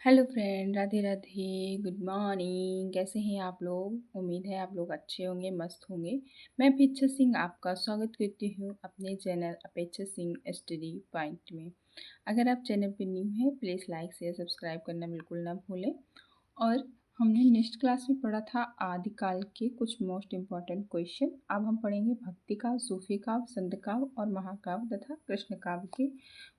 Hello friend, Radhe Radhe. Good morning. कैसे हैं आप लोग? उम्मीद है आप लोग अच्छे होंगे, मस्त होंगे। मैं अपेक्षा सिंह आपका स्वागत करती हूँ अपने चैनल अपेक्षा सिंह स्टडी पॉइंट में। अगर आप चैनल पर न्यू हैं प्लीज़ लाइक शेयर सब्सक्राइब करना बिल्कुल ना भूलें। और हमने नेक्स्ट क्लास में पढ़ा था आदिकाल के कुछ मोस्ट इम्पॉर्टेंट क्वेश्चन। अब हम पढ़ेंगे भक्ति काव्य, सूफी काव्य, संत काव्य और महाकाव्य तथा कृष्ण काव्य के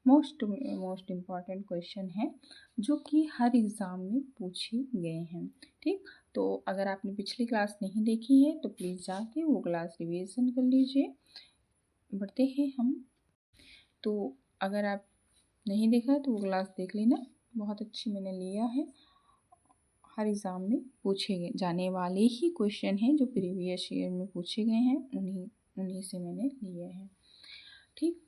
मोस्ट इम्पॉर्टेंट क्वेश्चन हैं जो कि हर एग्ज़ाम में पूछे गए हैं। ठीक, तो अगर आपने पिछली क्लास नहीं देखी है तो प्लीज़ जाके वो क्लास रिवीजन कर लीजिए। बढ़ते हैं हम। तो अगर आप नहीं देखा है तो वो क्लास देख लेना, बहुत अच्छी मैंने लिया है। हर एग्ज़ाम में पूछे जाने वाले ही क्वेश्चन हैं जो प्रीवियस ईयर में पूछे गए हैं, उन्हीं से मैंने लिए हैं। ठीक,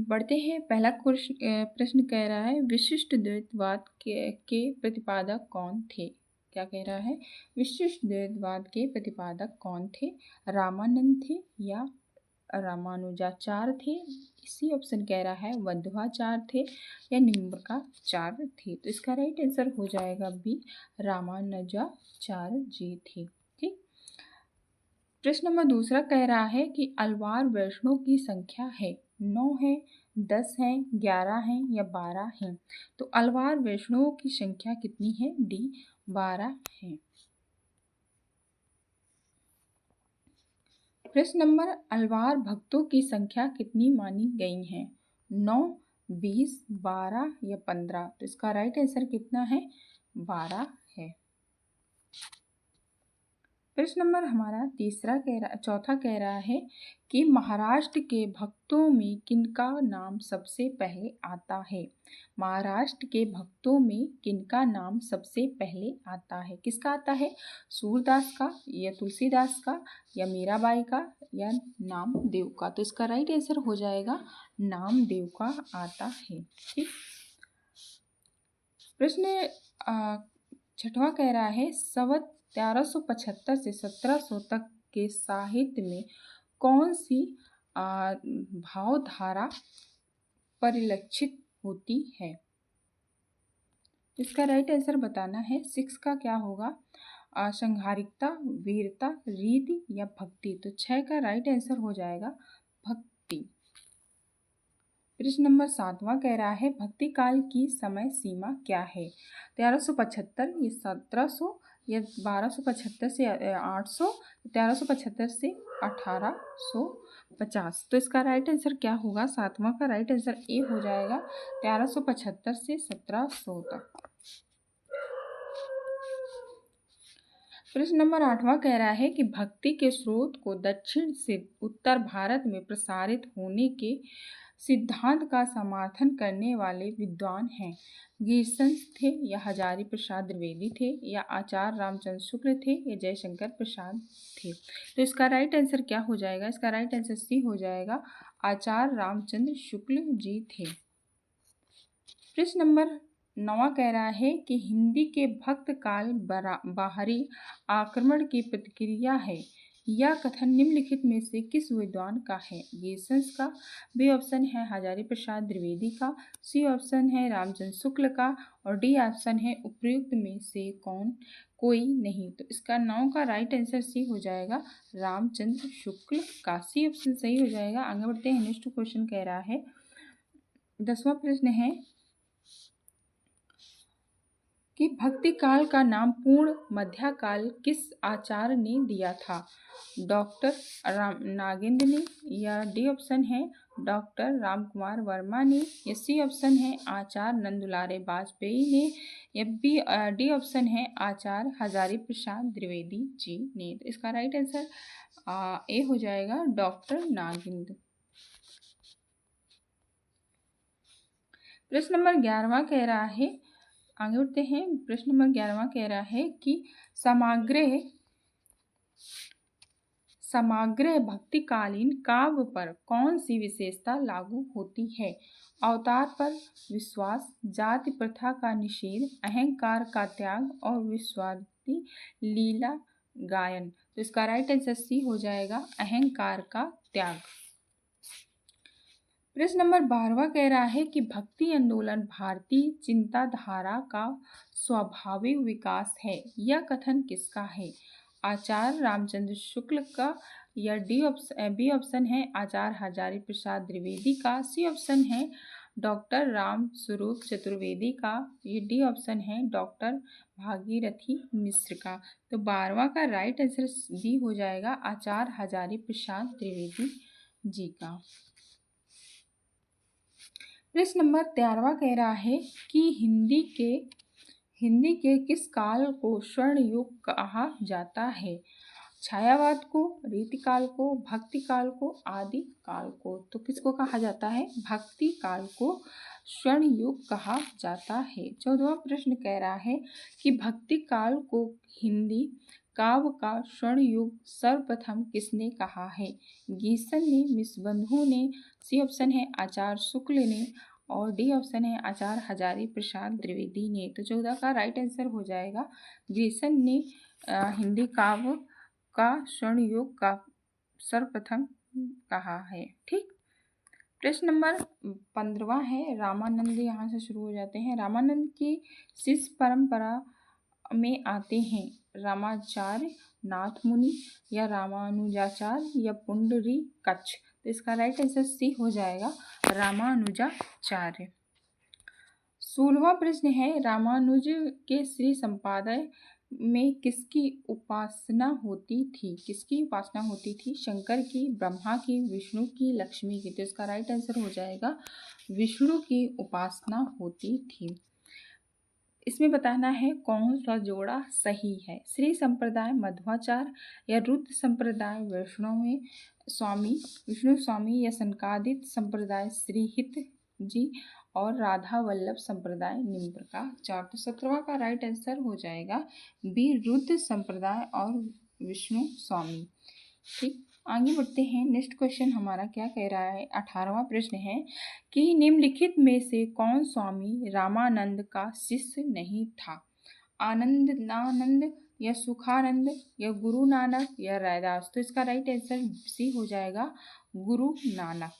बढ़ते हैं। पहला प्रश्न कह रहा है विशिष्ट द्वैतवाद के प्रतिपादक कौन थे? क्या कह रहा है? विशिष्ट द्वैतवाद के प्रतिपादक कौन थे? रामानंद थे या रामानुजाचार्य थे? इसी ऑप्शन कह रहा है वध्वाचार्य थे या निम्बकाचार्य थे। तो इसका राइट आंसर हो जाएगा बी, रामानुजाचार्य जी थे। ठीक, प्रश्न नंबर दूसरा कह रहा है कि अलवार वैष्णव की संख्या है 9 है, 10 है, 11 है या 12 है। तो अलवार वैष्णवों की संख्या कितनी है? डी, 12 है। प्रश्न नंबर अलवार भक्तों की संख्या कितनी मानी गई है? 9, 20, 12 या 15। तो इसका राइट आंसर कितना है? 12 है। प्रश्न नंबर हमारा चौथा कह रहा है कि महाराष्ट्र के भक्तों में किनका नाम सबसे पहले आता है? महाराष्ट्र के भक्तों में किनका नाम सबसे पहले आता है? किसका आता है? सूरदास का या तुलसीदास का या मीराबाई का या नामदेव का? तो इसका राइट आंसर हो जाएगा नामदेव का आता है। ठीक, प्रश्न छठवां कह रहा है संवत 1375 से 1700 तक के साहित्य में कौन सी भावधारा परिलक्षित होती है? इसका राइट आंसर बताना है। 6 का क्या होगा? संहारिकता, वीरता, रीति या भक्ति। तो 6 का राइट आंसर हो जाएगा भक्ति। प्रश्न नंबर 7वां कह रहा है भक्ति काल की समय सीमा क्या है? 1375 या 1700 या 1275 से 800, 1375 से 1850। तो इसका राइट आंसर क्या होगा? 7वां का राइट आंसर ए हो जाएगा 1375 से 1700 तक। प्रश्न नंबर 8वां कह रहा है कि भक्ति के स्रोत को दक्षिण से उत्तर भारत में प्रसारित होने के सिद्धांत का समर्थन करने वाले विद्वान हैं? गिरसंस थे या हजारी प्रसाद द्विवेदी थे या आचार्य रामचंद्र शुक्ल थे या जयशंकर प्रसाद थे। तो इसका राइट आंसर क्या हो जाएगा? इसका राइट आंसर सी हो जाएगा, आचार्य रामचंद्र शुक्ल जी थे। प्रश्न नंबर 9 कह रहा है कि हिंदी के भक्त काल बाहरी आक्रमण की प्रतिक्रिया है। यह कथन निम्नलिखित में से किस विद्वान का है? गिरसंस का, बी ऑप्शन है हजारी प्रसाद द्विवेदी का, सी ऑप्शन है रामचंद्र शुक्ल का और डी ऑप्शन है उपयुक्त में से कोई नहीं। तो इसका 9 का राइट आंसर सी हो जाएगा, रामचंद्र शुक्ल का। सी ऑप्शन सही हो जाएगा। आगे बढ़ते हैं। नेक्स्ट क्वेश्चन कह रहा है 10वां प्रश्न है कि भक्ति काल का नाम पूर्ण मध्य किस आचार्य ने दिया था? डॉक्टर नागेंद्र ने या डी ऑप्शन है डॉक्टर रामकुमार वर्मा ने या सी ऑप्शन है आचार्य नंदुलारे वाजपेयी ने या डी ऑप्शन है आचार्य हजारी प्रसाद द्विवेदी जी ने। तो इसका राइट आंसर ए हो जाएगा डॉक्टर नागेंद्र। प्रश्न नंबर 11वां कह रहा है, आगे बढ़ते हैं। प्रश्न नंबर 11वां कह रहा है कि समग्र भक्तिकालीन काव्य पर कौन सी विशेषता लागू होती है? अवतार पर विश्वास, जाति प्रथा का निषेध, अहंकार का त्याग और विश्वादी लीला गायन। तो इसका राइट आंसर सी हो जाएगा अहंकार का त्याग। प्रश्न नंबर 12वां कह रहा है कि भक्ति आंदोलन भारतीय चिंताधारा का स्वाभाविक विकास है। यह कथन किसका है? आचार्य रामचंद्र शुक्ल का, या बी ऑप्शन है आचार्य हजारी प्रसाद द्विवेदी का, सी ऑप्शन है डॉक्टर राम स्वरूप चतुर्वेदी का, ये डी ऑप्शन है डॉक्टर भागीरथी मिश्र का। तो 12वां का राइट आंसर डी हो जाएगा आचार्य हजारी प्रसाद द्विवेदी जी का। प्रश्न नंबर 13वां कह रहा है कि हिंदी के किस काल को स्वर्ण युग कहा जाता है? छायावाद को, रीतिकाल को, भक्ति काल को, आदि काल को। तो किसको कहा जाता है? भक्ति काल को स्वर्ण युग कहा जाता है। 14वां प्रश्न कह रहा है कि भक्ति काल को हिंदी काव्य का स्वर्ण युग सर्वप्रथम किसने कहा है? गीसन ने, मिसबंधु ने, सी ऑप्शन है आचार्य शुक्ल ने, और डी ऑप्शन है आचार्य हजारी प्रसाद द्विवेदी ने। तो 14 का राइट आंसर हो जाएगा गीसन ने हिंदी काव्य का स्वर्ण युग का सर्वप्रथम कहा है। ठीक। प्रश्न नंबर 15वां है रामानंद, यहाँ से शुरू हो जाते हैं। रामानंद की शिष्य परंपरा में आते हैं रामाचार्य, नाथ मुनि, या रामानुजाचार्य, या पुंडरी कच्छ। तो इसका राइट आंसर सी हो जाएगा रामानुजाचार्य। 16वां प्रश्न है रामानुज के श्री संपादय में किसकी उपासना होती थी? किसकी उपासना होती थी? शंकर की, ब्रह्मा की, विष्णु की, लक्ष्मी की। तो इसका राइट आंसर हो जाएगा विष्णु की उपासना होती थी। इसमें बताना है कौन सा जोड़ा सही है। श्री संप्रदाय मध्वाचार्य, या रुद्र संप्रदाय विष्णु स्वामी, या संकादित संप्रदाय श्रीहित जी, और राधा वल्लभ संप्रदाय निम्न प्रकार। तो 17वां का राइट आंसर हो जाएगा बी रुद्र संप्रदाय और विष्णु स्वामी। ठीक। आगे बढ़ते हैं। नेक्स्ट क्वेश्चन हमारा क्या कह रहा है? 18वां प्रश्न है कि निम्नलिखित में से कौन स्वामी रामानंद का शिष्य नहीं था? आनंदानंद, या सुखानंद, या गुरु नानक, या रैदास। तो इसका राइट आंसर सी हो जाएगा गुरु नानक।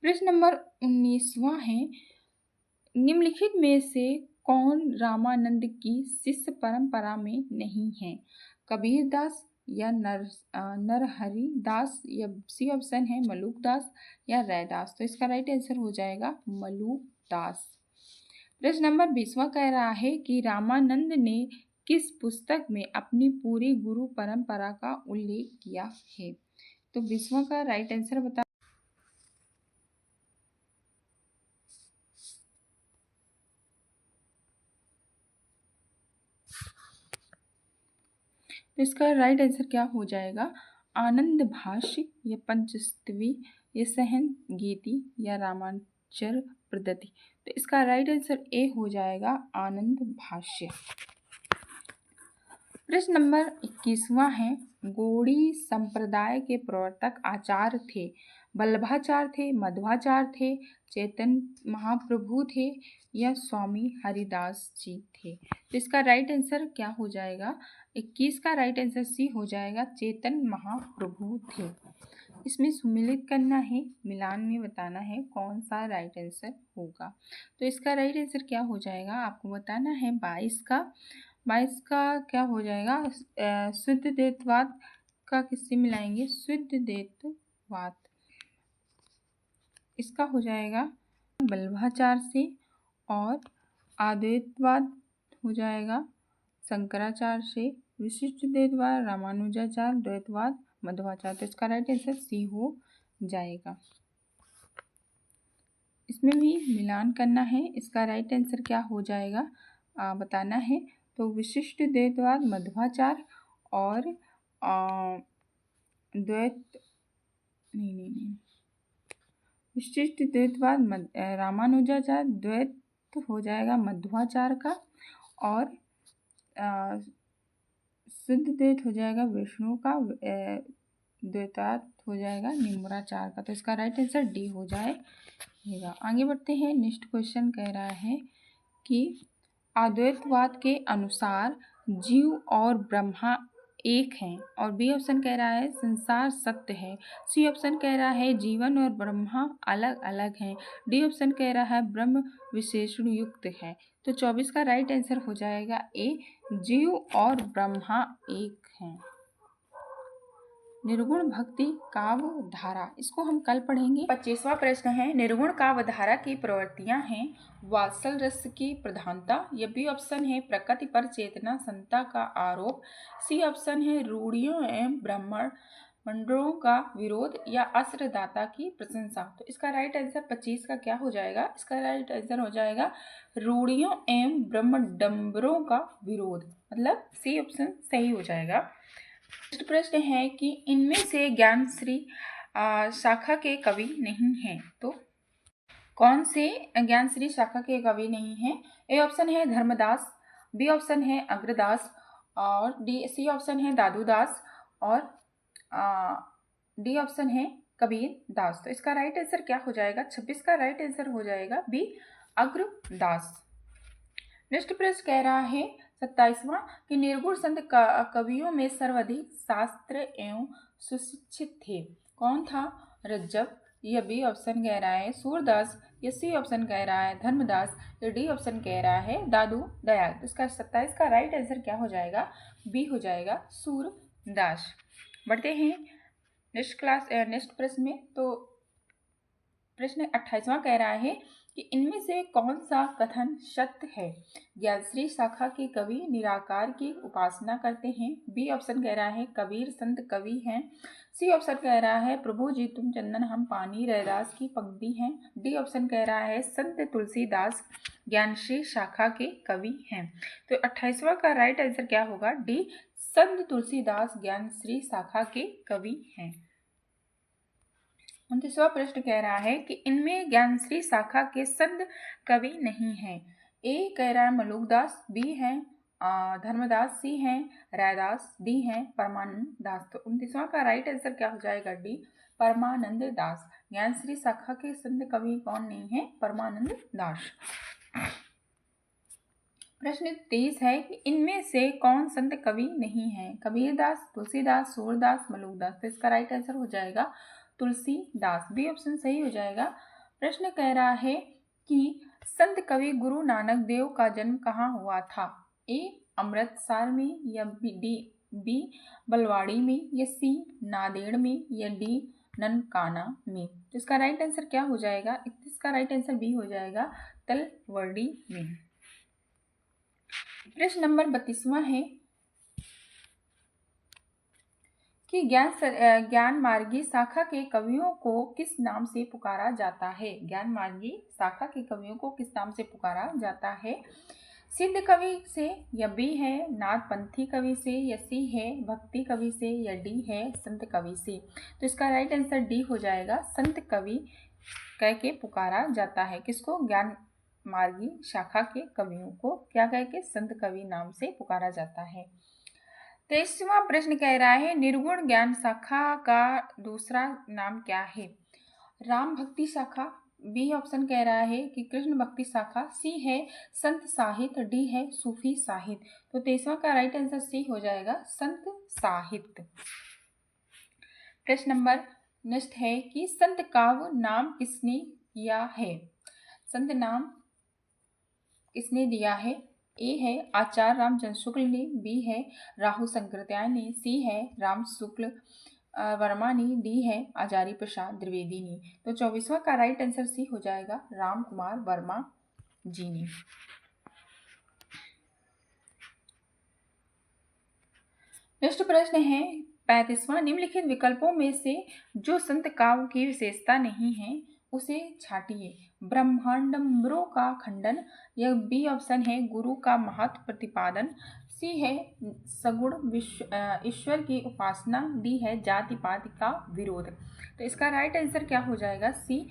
प्रश्न नंबर 19वां है निम्नलिखित में से कौन रामानंद की शिष्य परंपरा में नहीं है? कबीर दास, या नरहरि दास, या सी ऑप्शन है मलूक दास, या रैदास। तो इसका राइट आंसर हो जाएगा मलूक दास। प्रश्न नंबर 20वां कह रहा है कि रामानंद ने किस पुस्तक में अपनी पूरी गुरु परंपरा का उल्लेख किया है? तो 20वां का राइट आंसर बता। तो इसका राइट आंसर क्या हो जाएगा? आनंद भाष्य, या पंचस्तवी, या सहन गीति, या रामाचर प्रदति। तो इसका राइट आंसर ए हो जाएगा आनंद भाष्य। प्रश्न नंबर 21वां है गौड़ी संप्रदाय के प्रवर्तक आचार्य थे? वल्लभाचार्य थे, मध्वाचार्य थे, चैतन्य महाप्रभु थे, या स्वामी हरिदास जी थे। तो इसका राइट आंसर क्या हो जाएगा? 21 का राइट आंसर सी हो जाएगा चैतन्य महाप्रभु थे। इसमें सुमिलित करना है, मिलान में बताना है कौन सा राइट आंसर होगा। तो इसका राइट आंसर क्या हो जाएगा आपको बताना है। 22 का क्या हो जाएगा? शुद्ध द्वैतवाद का किससे मिलाएंगे? शुद्ध द्वैतवाद इसका हो जाएगा वल्लभाचार्य से, और अद्वैतवाद हो जाएगा शंकराचार्य से, विशिष्ट द्वैतवाद रामानुजाचार्य, द्वैतवाद मध्वाचार्य। तो इसका राइट आंसर सी हो जाएगा। इसमें भी मिलान करना है। इसका राइट आंसर क्या हो जाएगा बताना है। तो विशिष्ट द्वैतवाद मध्वाचार्य, और विशिष्ट द्वैतवाद रामानुजाचार्य, द्वैत हो जाएगा मध्वाचार्य का, और शुद्ध द्वैत हो जाएगा विष्णु का, द्वैतात् हो जाएगा निम्राचार्य का। तो इसका राइट आंसर डी हो जाएगा। आगे बढ़ते हैं। नेक्स्ट क्वेश्चन कह रहा है कि अद्वैतवाद के अनुसार जीव और ब्रह्मा एक हैं। और बी ऑप्शन कह रहा है संसार सत्य है। सी ऑप्शन कह रहा है जीवन और ब्रह्मा अलग अलग हैं। डी ऑप्शन कह रहा है ब्रह्म विशेषण युक्त है। तो 24 का राइट आंसर हो जाएगा ए, जीव और ब्रह्मा एक हैं। निर्गुण भक्ति काव्य धारा, इसको हम कल पढ़ेंगे। 25वां प्रश्न है निर्गुण काव्य धारा की प्रवृत्तियां हैं वात्सल रस की प्रधानता, या बी ऑप्शन है प्रकृति पर चेतना संता का आरोप, सी ऑप्शन है रूढ़ियों एवं ब्राह्मण मंडलों का विरोध, या अस्त्रदाता की प्रशंसा। तो इसका राइट आंसर 25 का क्या हो जाएगा? इसका राइट आंसर हो जाएगा रूढ़ियों एवं ब्रह्मडंबरों का विरोध, मतलब सी ऑप्शन सही हो जाएगा। नेक्स्ट प्रश्न है कि इनमें से ज्ञानश्री शाखा के कवि नहीं हैं, तो कौन से ज्ञानश्री शाखा के कवि नहीं हैं? ए ऑप्शन है धर्मदास, बी ऑप्शन है अग्रदास, और सी ऑप्शन है दादूदास, और डी ऑप्शन है कबीर दास। तो इसका राइट आंसर क्या हो जाएगा? 26 का राइट आंसर हो जाएगा बी अग्रदास। नेक्स्ट प्रश्न कह रहा है 27वां कि निर्गुण संत कवियों में सर्वाधिक शास्त्र एवं सुशिक्षित थे, कौन था? रज्जव, या बी ऑप्शन कह रहा है सूरदास, या सी ऑप्शन कह रहा है धर्मदास, या डी ऑप्शन कह रहा है दादू दयाल। तो इसका 27 का राइट आंसर क्या हो जाएगा? बी हो जाएगा सूरदास। बढ़ते हैं नेक्स्ट प्रश्न में। तो प्रश्न 28वां कह रहा है कि इनमें से कौन सा कथन सत्य है? ज्ञानश्री शाखा के कवि निराकार की उपासना करते हैं, बी ऑप्शन कह रहा है कबीर संत कवि हैं, सी ऑप्शन कह रहा है प्रभु जी तुम चंदन हम पानी रैदास की पंक्ति हैं, डी ऑप्शन कह रहा है संत तुलसीदास ज्ञानश्री शाखा के कवि हैं। तो 28वां का राइट आंसर क्या होगा? डी, संत तुलसीदास ज्ञानश्री शाखा के कवि हैं। 29वां प्रश्न कह रहा है कि इनमें ज्ञानश्री शाखा के संत कवि नहीं हैं। ए कह रहा है मलुकदास, बी है धर्मदास, सी है रैदास, डी है परमानंद दास। तो 29वां का राइट आंसर क्या हो जाएगा? डी, परमानंद दास। ज्ञानश्री शाखा के संत कवि कौन नहीं है? परमानंद दास। प्रश्न 23 है कि इनमें से कौन संत कवि नहीं है? कबीरदास, तुलसीदास, सूरदास, मलुकदास। तो इसका राइट आंसर हो जाएगा तुलसीदास, बी ऑप्शन सही हो जाएगा। प्रश्न कह रहा है कि संत कवि गुरु नानक देव का जन्म कहाँ हुआ था? ए अमृतसर में, या बी बलवाड़ी में, या सी नांदेड़ में, या डी ननकाना में। तो इसका राइट आंसर क्या हो जाएगा? इसका राइट आंसर बी हो जाएगा तलवड़ी में। प्रश्न नंबर 32वां है कि ज्ञान मार्गी शाखा के कवियों को किस नाम से पुकारा जाता है? ज्ञान मार्गी शाखा के कवियों को किस नाम से पुकारा जाता है? सिद्ध कवि से, या बी है नाथपंथी कवि से, या सी है भक्ति कवि से, या डी है संत कवि से। तो इसका राइट आंसर डी हो जाएगा, संत कवि कह के पुकारा जाता है। किसको? ज्ञान मार्गी शाखा के कवियों को क्या कह के? संत कवि नाम से पुकारा जाता है। 23वां प्रश्न कह रहा है निर्गुण ज्ञान शाखा का दूसरा नाम क्या है? राम भक्ति शाखा, बी ऑप्शन कह रहा है कि कृष्ण भक्ति शाखा, सी है संत साहित्य, डी है सूफी साहित्य। तो 23वां का राइट आंसर सी हो जाएगा संत साहित्य। प्रश्न नंबर नेक्स्ट है कि संत काव्य नाम किसने किया है? संत नाम किसने दिया है? ए है आचार्य रामचंद्र शुक्ल ने, बी है राहु शंकराचार्य ने, सी है राम शुक्ल वर्मा ने, डी है आचार्य प्रसाद द्विवेदी ने। तो 24वां का राइट आंसर सी हो जाएगा राम कुमार वर्मा जी ने। नेक्स्ट प्रश्न है 35वां निम्नलिखित विकल्पों में से जो संत काव्य की विशेषता नहीं है उसे छाटिए। ब्रह्मांडम्बरों का खंडन, यह बी ऑप्शन है गुरु का महत्व प्रतिपादन, सी है सगुण ईश्वर की उपासना, डी है जाति पाति का विरोध। तो इसका राइट आंसर क्या हो जाएगा? सी,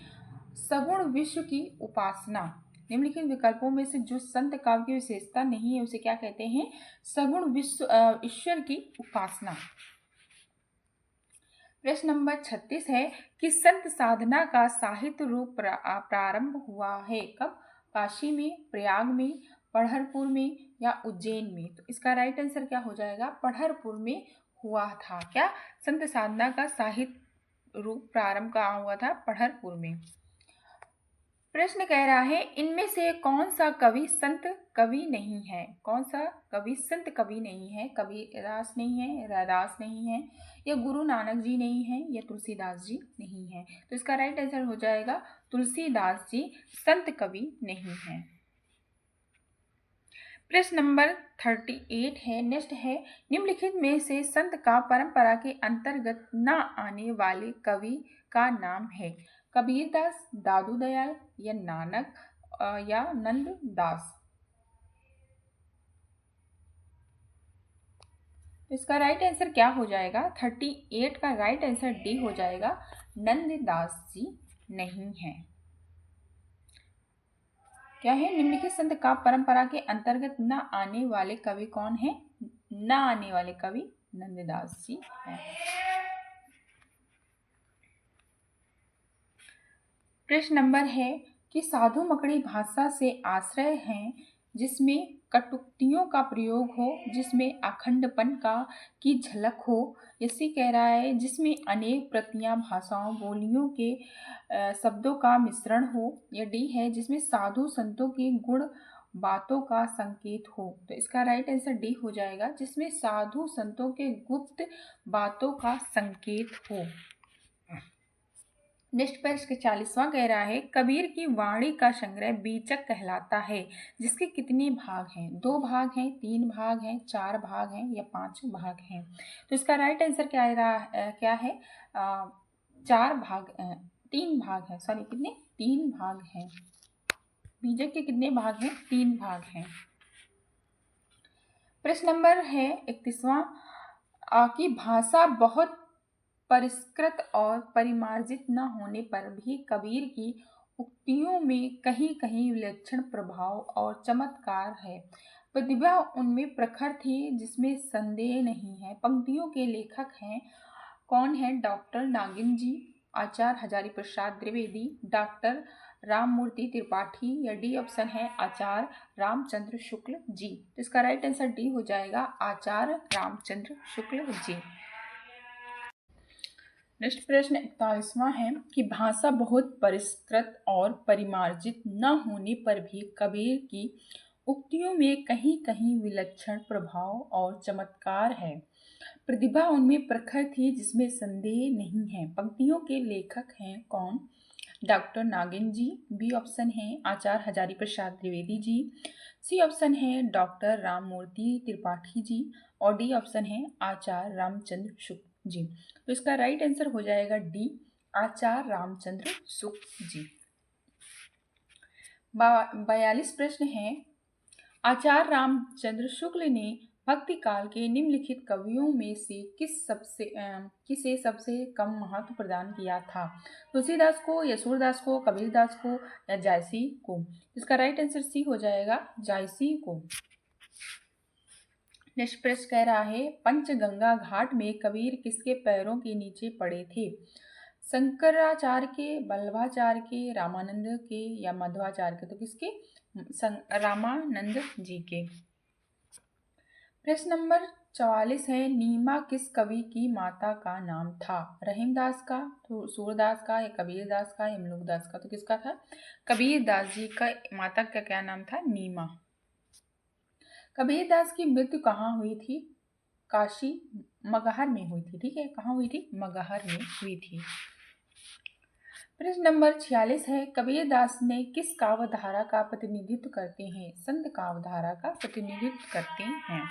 सगुण विश्व की उपासना। निम्नलिखित विकल्पों में से जो संत काव्य की विशेषता नहीं है उसे क्या कहते हैं? सगुण विश्व ईश्वर की उपासना। प्रश्न नंबर 36 है कि संत साधना का साहित्य रूप प्रारंभ हुआ है कब? काशी में, प्रयाग में, पढ़रपुर में, या उज्जैन में। तो इसका राइट आंसर क्या हो जाएगा? पढ़रपुर में हुआ था? क्या? संत साधना का साहित्य रूप प्रारंभ कहाँ हुआ था? पढ़रपुर में। प्रश्न कह रहा है इनमें से कौन सा कवि संत कवि नहीं है? कौन सा कवि संत कवि नहीं है? कबीरदास नहीं है, रैदास नहीं है, या गुरु नानक जी नहीं है, या तुलसीदास जी नहीं है? तो इसका राइट आंसर हो जाएगा तुलसीदास जी संत कवि नहीं है। प्रश्न नंबर 38 है, नेक्स्ट है, निम्नलिखित में से संत का परंपरा के अंतर्गत न आने वाले कवि का नाम है? कबीरदास, दादू दयाल, या नानक, या नंददास? इसका राइट आंसर क्या हो जाएगा? 38 का राइट आंसर डी हो जाएगा, नंददास जी नहीं है। क्या है? निम्नलिखित संत का परंपरा के अंतर्गत न आने वाले कवि कौन है? न आने वाले कवि नंददास जी हैं। प्रश्न नंबर है कि साधु मकड़ी भाषा से आश्रय हैं जिसमें कटुक्तियों का प्रयोग हो, जिसमें अखंडपन का की झलक हो, इसी कह रहा है जिसमें अनेक प्रतियां भाषाओं बोलियों के शब्दों का मिश्रण हो, या डी है जिसमें साधु संतों के गुण बातों का संकेत हो? तो इसका राइट आंसर डी हो जाएगा, जिसमें साधु संतों के गुप्त बातों का संकेत हो। नेक्स्ट प्रश्न 40वां कह रहा है कबीर की वाणी का संग्रह बीचक कहलाता है, जिसके कितने भाग हैं? 2 भाग हैं, 3 भाग हैं, 4 भाग हैं, या 5 भाग हैं? तो इसका राइट आंसर क्या है? 4 भाग, 3 भाग हैं, सॉरी कितने? 3 भाग हैं। बीजक के कितने भाग हैं? 3 भाग हैं। प्रश्न नंबर है 31वां की भाषा बहुत परिष्कृत और परिमार्जित न होने पर भी कबीर की उक्तियों में कहीं कहीं विलक्षण प्रभाव और चमत्कार है। प्रतिभा उनमें प्रखर थी जिसमें संदेह नहीं है। पंक्तियों के लेखक हैं कौन है? डॉक्टर नागिन जी, आचार्य हजारी प्रसाद द्विवेदी, डॉक्टर राममूर्ति त्रिपाठी, या डी ऑप्शन है आचार्य रामचंद्र शुक्ल जी? तो इसका राइट आंसर डी हो जाएगा, आचार्य रामचंद्र शुक्ल जी। नेक्स्ट प्रश्न 41वां है कि भाषा बहुत परिष्कृत और परिमार्जित न होने पर भी कबीर की उक्तियों में कहीं कहीं विलक्षण प्रभाव और चमत्कार है। प्रतिभा उनमें प्रखर थी जिसमें संदेह नहीं है। पंक्तियों के लेखक हैं कौन? डॉक्टर नागिन जी, बी ऑप्शन है आचार्य हजारी प्रसाद द्विवेदी जी, सी ऑप्शन है डॉक्टर राममूर्ति त्रिपाठी जी, और डी ऑप्शन है आचार्य रामचंद्र शुक्ल जी। तो इसका राइट आंसर हो जाएगा डी, आचार्य रामचंद्र शुक्ल जी। 42 प्रश्न है आचार्य रामचंद्र शुक्ल ने भक्ति काल के निम्नलिखित कवियों में से किसे सबसे कम महत्व प्रदान किया था? तुलसीदास को, या सूरदास को, कबीरदास को, या जायसी को? इसका राइट आंसर सी हो जाएगा, जायसी को। नेक्स्ट प्रश्न कह रहा है पंचगंगा घाट में कबीर किसके पैरों के नीचे पड़े थे? शंकराचार्य के, वल्लभाचार्य के, रामानंद के, या मध्वाचार्य के? तो किसके? रामानंद जी के। प्रश्न नंबर 44 है नीमा किस कवि की माता का नाम था? रहीमदास का, तो सूरदास का, या कबीरदास का, या मलुकदास का? तो किसका था? कबीरदास जी का माता का क्या नाम था? नीमा। कबीरदास की मृत्यु कहाँ हुई थी? काशी मगहर में हुई थी। ठीक है, कहाँ हुई थी? मगहर में हुई थी। प्रश्न नंबर 46 है कबीरदास ने किस काव्यधारा का प्रतिनिधित्व करते हैं? संत काव्यधारा का प्रतिनिधित्व करते हैं।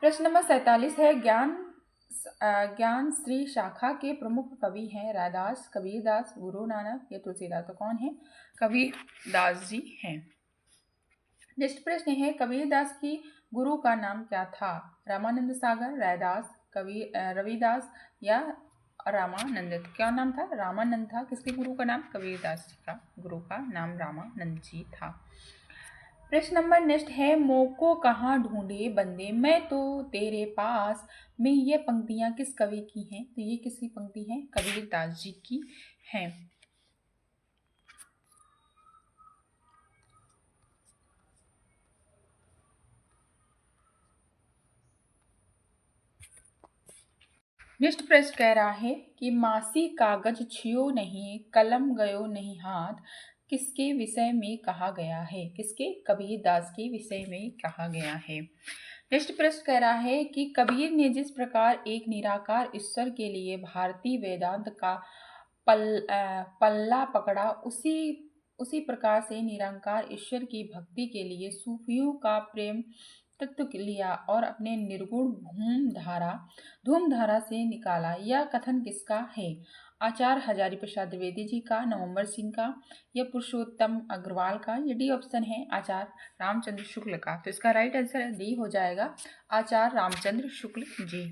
प्रश्न नंबर 47 है ज्ञान श्री शाखा के प्रमुख कवि हैं रैदास, कबीरदास, गुरु नानक, या तुलसीदास? तो कौन है? कबीरदास जी हैं। नेक्स्ट प्रश्न है कबीरदास की गुरु का नाम क्या था? रामानंद सागर, रैदास, रविदास, या रामानंद? क्या नाम था? रामानंद था। किसके गुरु का नाम? कबीरदास जी का गुरु का नाम रामानंद जी था। प्रश्न नंबर नेक्स्ट है मोको कहाँ ढूंढे बंदे मैं तो तेरे पास में, ये पंक्तियां किस कवि की हैं? तो ये किसकी पंक्ति है? कबीरदास जी की हैं। नेक्स्ट प्रश्न कह रहा है कि मासी कागज छियो नहीं, कलम गयो नहीं हाथ, किसके विषय में कहा गया है? किसके? कबीर दास के विषय में कहा गया है। नेक्स्ट प्रश्न कह रहा है कि कबीर ने जिस प्रकार एक निराकार ईश्वर के लिए भारतीय वेदांत का पल्ला पकड़ा, उसी प्रकार से निरंकार ईश्वर की भक्ति के लिए सूफियों का प्रेम तत्व लिया और अपने निर्गुण धूमधारा से निकाला। यह कथन किसका है? आचार्य हजारी प्रसाद द्विवेदी जी का, नवंबर सिंह का, या पुरुषोत्तम अग्रवाल का? ये डी ऑप्शन है आचार्य रामचंद्र शुक्ल का। तो इसका राइट आंसर डी हो जाएगा, आचार्य रामचंद्र शुक्ल जी।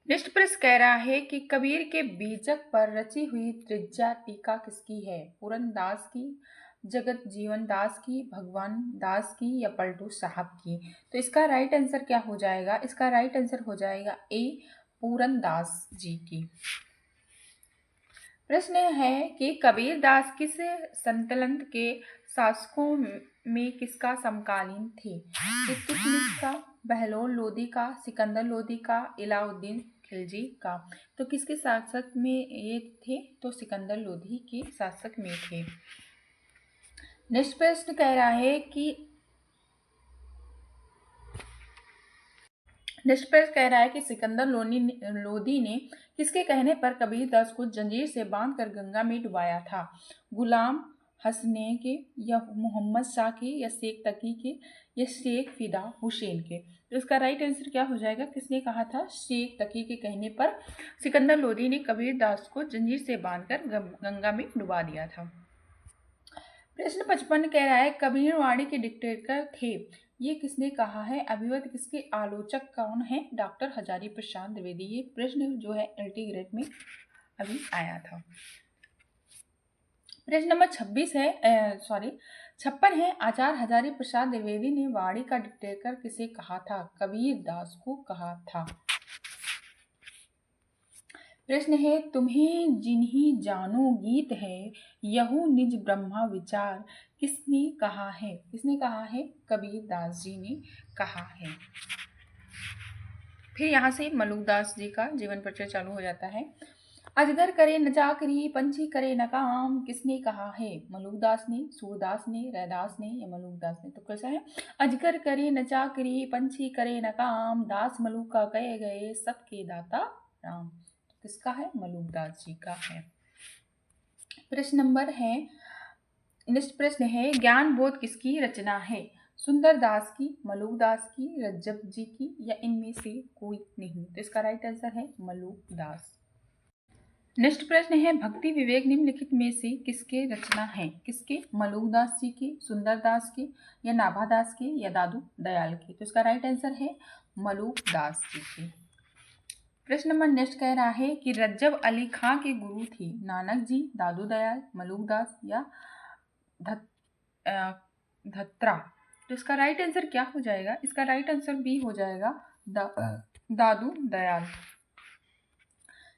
नेक्स्ट प्रश्न कह रहा है कि कबीर के बीजक पर रची हुई त्रिज्या टीका किसकी है? पूरन दास की, जगत जीवन दास की, भगवान दास की, या पलटू साहब की? तो इसका राइट आंसर क्या हो जाएगा? इसका राइट आंसर हो जाएगा ए, पूरन दास जी की। प्रश्न है कि कबीर दास किस सल्तनत के शासकों में किसका समकालीन थे? इल्तुतमिश का, बहलोल लोदी का, सिकंदर लोदी का, अलाउद्दीन खिलजी का? तो किसके शासक में ये थे? तो सिकंदर लोदी के शासक में थे। नेक्स्ट प्रश्न कह रहा है कि सिकंदर लोदी ने किसके कहने पर कबीर दास को जंजीर से बांधकर गंगा में डुबाया था? गुलाम हसने के, या मोहम्मद शाह के, या शेख तकी के, या शेख फिदा हुसैन के? तो इसका राइट आंसर क्या हो जाएगा? किसने कहा था? शेख तकी के कहने पर सिकंदर लोदी ने कबीर दास को जंजीर से बांधकर गंगा में डुबा दिया था। प्रश्न 55 कह रहा है कबीर वाणी के डिक्टेटर थे, ये किसने कहा है? अभिमत किसके आलोचक कौन है? डॉक्टर हजारी प्रसाद द्विवेदी। ये प्रश्न जो है एलटी ग्रेड में अभी आया था। प्रश्न नंबर 56 है 56 है, आचार्य हजारी प्रसाद द्विवेदी ने वाणी का डिक्टेटर किसे कहा था? कबीर दास को कहा था। प्रश्न है तुम्हें जिन्हीं जानो गीत है, यहू निज ब्रह्मा विचार, किसने कहा है? किसने कहा है? कबीर दास जी ने कहा है। फिर यहाँ से मलुकदास जी का जीवन परिचय चालू हो जाता है। अजगर करे न चाकरी, पंछी करे न काम, किसने कहा है? मलुकदास ने, सूरदास ने, रैदास ने, या मलुकदास ने? तो कैसा है? अजगर करे न चाकरी, पंछी करे न काम, दास मलुका कहे गए, सबके दाता राम। किसका है? मलुकदास जी का है। प्रश्न नंबर है नेक्स्ट प्रश्न है ज्ञान बोध किसकी रचना है? सुंदर दास की, मलुकदास की, रज्जब जी की, या इनमें से कोई नहीं? तो इसका राइट आंसर है मलुकदास। नेक्स्ट प्रश्न है भक्ति विवेक निम्नलिखित में से किसके रचना है? किसके? मलुकदास जी के, सुंदर दास के, या नाभादास के, या दादू दयाल के? तो इसका राइट आंसर है मलुकदास जी के। प्रश्न नंबर नेक्स्ट कह रहा है कि रज्जब अली खां के गुरु थे नानक जी, दादू दयाल, मलुकदास, या धत्रा? तो इसका राइट आंसर क्या हो जाएगा? इसका राइट आंसर बी हो जाएगा, दादू दयाल।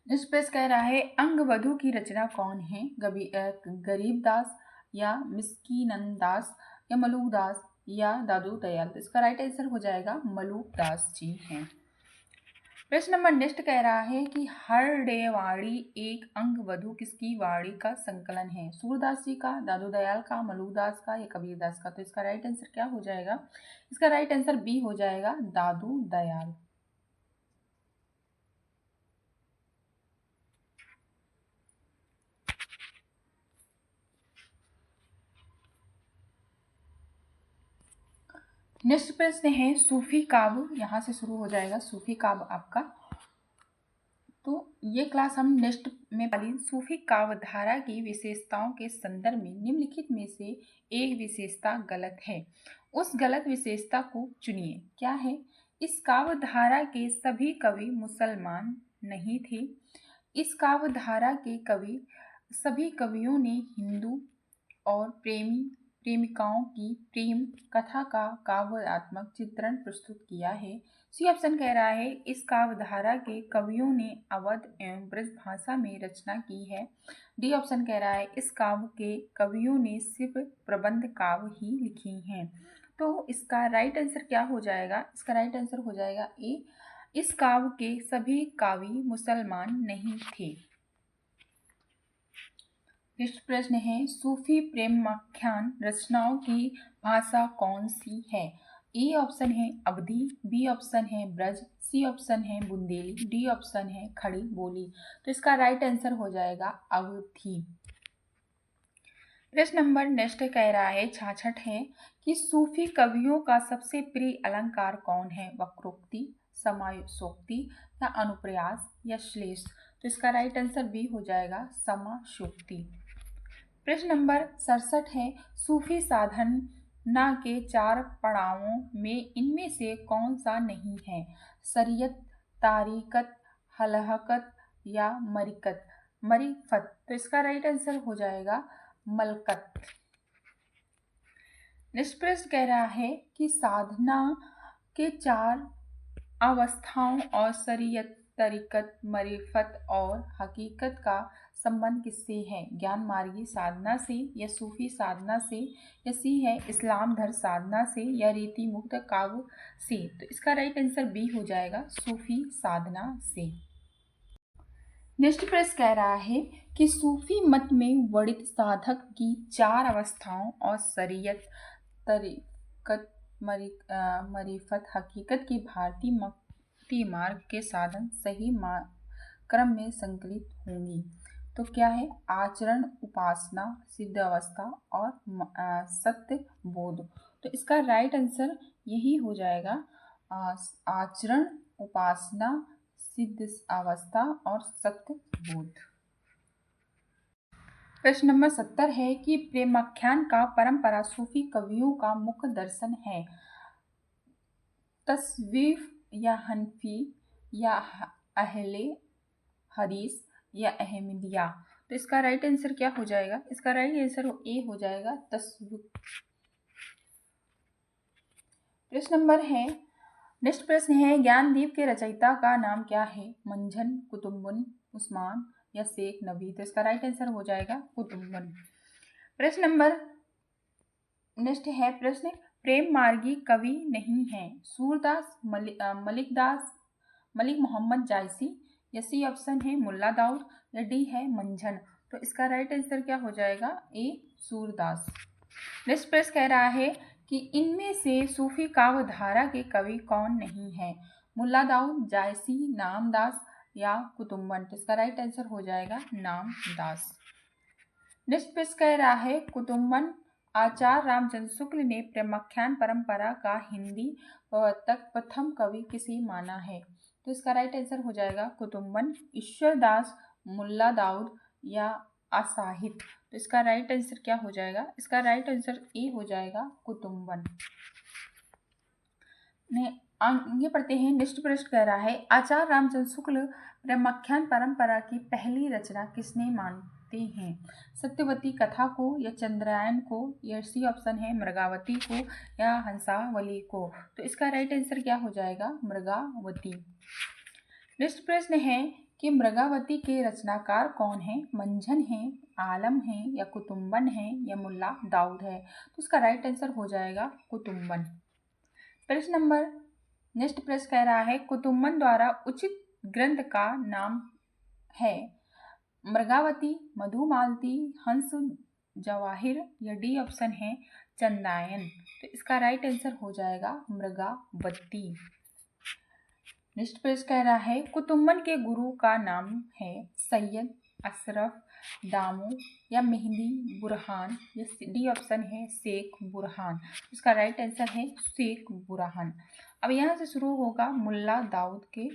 नेक्स्ट प्रश्न कह रहा है अंग वधु की रचना कौन है? गरीब दास, या मिस्कीनंद दास, या मलुकदास, या दादू दयाल? तो इसका राइट आंसर हो जाएगा मलुकदास जी हैं। प्रश्न नंबर नेक्स्ट कह रहा है कि हरडेवाड़ी एक अंग वधु किसकी वाणी का संकलन है? सूरदास जी का, दादू दयाल का, मलुकदास का, या कबीरदास का? तो इसका राइट आंसर क्या हो जाएगा? इसका राइट आंसर बी हो जाएगा, दादू दयाल। नेक्स्ट प्रश्न है सूफी काव्य, यहाँ से शुरू हो जाएगा सूफी काव्य आपका। तो ये क्लास हम नेक्स्ट में वाली सूफी काव्य धारा की विशेषताओं के संदर्भ में निम्नलिखित में से एक विशेषता गलत है, उस गलत विशेषता को चुनिए। क्या है? इस काव्य धारा के सभी कवि मुसलमान नहीं थे। इस काव्य धारा के सभी कवियों ने हिंदू और प्रेमिकाओं की प्रेम कथा का काव्यात्मक चित्रण प्रस्तुत किया है। सी ऑप्शन कह रहा है इस काव्यधारा के कवियों ने अवध एवं ब्रज भाषा में रचना की है। डी ऑप्शन कह रहा है इस काव्य के कवियों ने सिर्फ प्रबंध काव्य ही लिखी हैं। तो इसका राइट आंसर क्या हो जाएगा? इसका राइट आंसर हो जाएगा ए, इस काव्य के सभी कवि मुसलमान नहीं थे। नेक्स्ट प्रश्न है, सूफी प्रेमाख्यान रचनाओं की भाषा कौन सी है? ए ऑप्शन है अवधी, बी ऑप्शन है ब्रज, सी ऑप्शन है बुंदेली, डी ऑप्शन है खड़ी बोली। तो इसका राइट आंसर हो जाएगा अवधी। प्रश्न नंबर नेक्स्ट कह रहा है 66 है कि सूफी कवियों का सबसे प्रिय अलंकार कौन है? वक्रोक्ति, समासोक्ति या अनुप्रयास या श्लेष। तो इसका राइट आंसर बी हो जाएगा समासोक्ति। प्रश्न नंबर 67 है, सूफी साधना के 4 पड़ावों में इनमें से कौन सा नहीं है? शरीयत, तारीकत, हलहकत या मरीफत। तो इसका राइट आंसर हो जाएगा मलकत। नेक्स्ट प्रश्न कह रहा है कि साधना के 4 अवस्थाओं और शरीयत, तरीकत, मरीफत और हकीकत का संबंध किससे है? ज्ञान मार्गी साधना से या सूफी साधना से या सी है इस्लाम धर्म साधना से या रीति मुक्त काव्य से। तो इसका राइट आंसर बी हो जाएगा सूफी साधना से। नेक्स्ट प्रश्न कह रहा है कि सूफी मत में वर्णित साधक की 4 अवस्थाओं और शरीयत, तरीकत, मरीफत, हकीकत की भारतीय मुक्ति मार्ग के साधन सही क्रम में संकलित होंगी। तो क्या है? आचरण, उपासना, सिद्ध अवस्था और सत्य बोध। तो इसका राइट आंसर यही हो जाएगा आचरण, उपासना, सिद्ध अवस्था और सत्य बोध। प्रश्न नंबर 70 है कि प्रेमाख्यान का परंपरा सूफी कवियों का मुख्य दर्शन है? तस्वीफ या हनफी या अहले हदीस या अहमदिया। तो इसका राइट आंसर क्या हो जाएगा? इसका राइट आंसर ए हो जाएगा तस्वीफ। प्रश्न नंबर है, नेक्स्ट प्रश्न है, ज्ञानदीप के रचयिता का नाम क्या है? मंझन, कुतुबुन, उस्मान या शेख नबी। तो इसका राइट आंसर हो जाएगा कुतुबुन। प्रश्न नंबर नेक्स्ट है प्रश्न, प्रेम मार्गी कवि नहीं है? सूरदास, मलिक मोहम्मद जायसी या सी ऑप्शन है मुल्ला दाऊद या डी है मंझन। तो इसका राइट आंसर क्या हो जाएगा? ए सूरदास। नेक्स्ट प्रश्न कह रहा है कि इनमें से सूफी काव्य धारा के कवि कौन नहीं है? मुल्ला दाऊद, जायसी, नामदास या कुतुबुन। तो इसका राइट आंसर हो जाएगा नामदास। नेक्स्ट प्रश्न कह रहा है कुतुबुन आचार्य रामचंद्र शुक्ल ने प्रेमाख्यान परंपरा का हिंदी प्रवर्तक प्रथम कवि किसे माना है? तो इसका राइट आंसर हो जाएगा कुतुबुन, ईश्वरदास, मुल्ला दाऊद या असाहित। तो इसका राइट आंसर क्या हो जाएगा? इसका राइट आंसर ए हो जाएगा कुतुबुन। आगे पढ़ते हैं। नेक्स्ट प्रश्न कह रहा है आचार्य रामचंद्र शुक्ल प्रेमाख्यान परंपरा की पहली रचना किसने मानते हैं? सत्यवती कथा को या चंद्रायन को या सी ऑप्शन है मृगावती को या हंसावली को। तो इसका राइट आंसर क्या हो जाएगा? मृगावती। नेक्स्ट प्रश्न है कि मृगावती के रचनाकार कौन है? मंझन है, आलम है या कुतुबुन है या मुल्ला दाऊद है। तो इसका राइट आंसर हो जाएगा कुतुबुन। प्रश्न नंबर नेक्स्ट प्रश्न कह रहा है कुतुबुन द्वारा उचित ग्रंथ का नाम है? मृगावती, मधुमालती, हंस जवाहिर या डी ऑप्शन है चंदायन। तो इसका राइट आंसर हो जाएगा मृगावती। नेक्स्ट प्रश्न कह रहा है कुतुबुन के गुरु का नाम है? सैयद, अशरफ, दामू या मेहंदी बुरहान या डी ऑप्शन है शेख बुरहान। इसका राइट आंसर है शेख बुरहान। अब यहाँ से शुरू होगा मुल्ला दाऊद के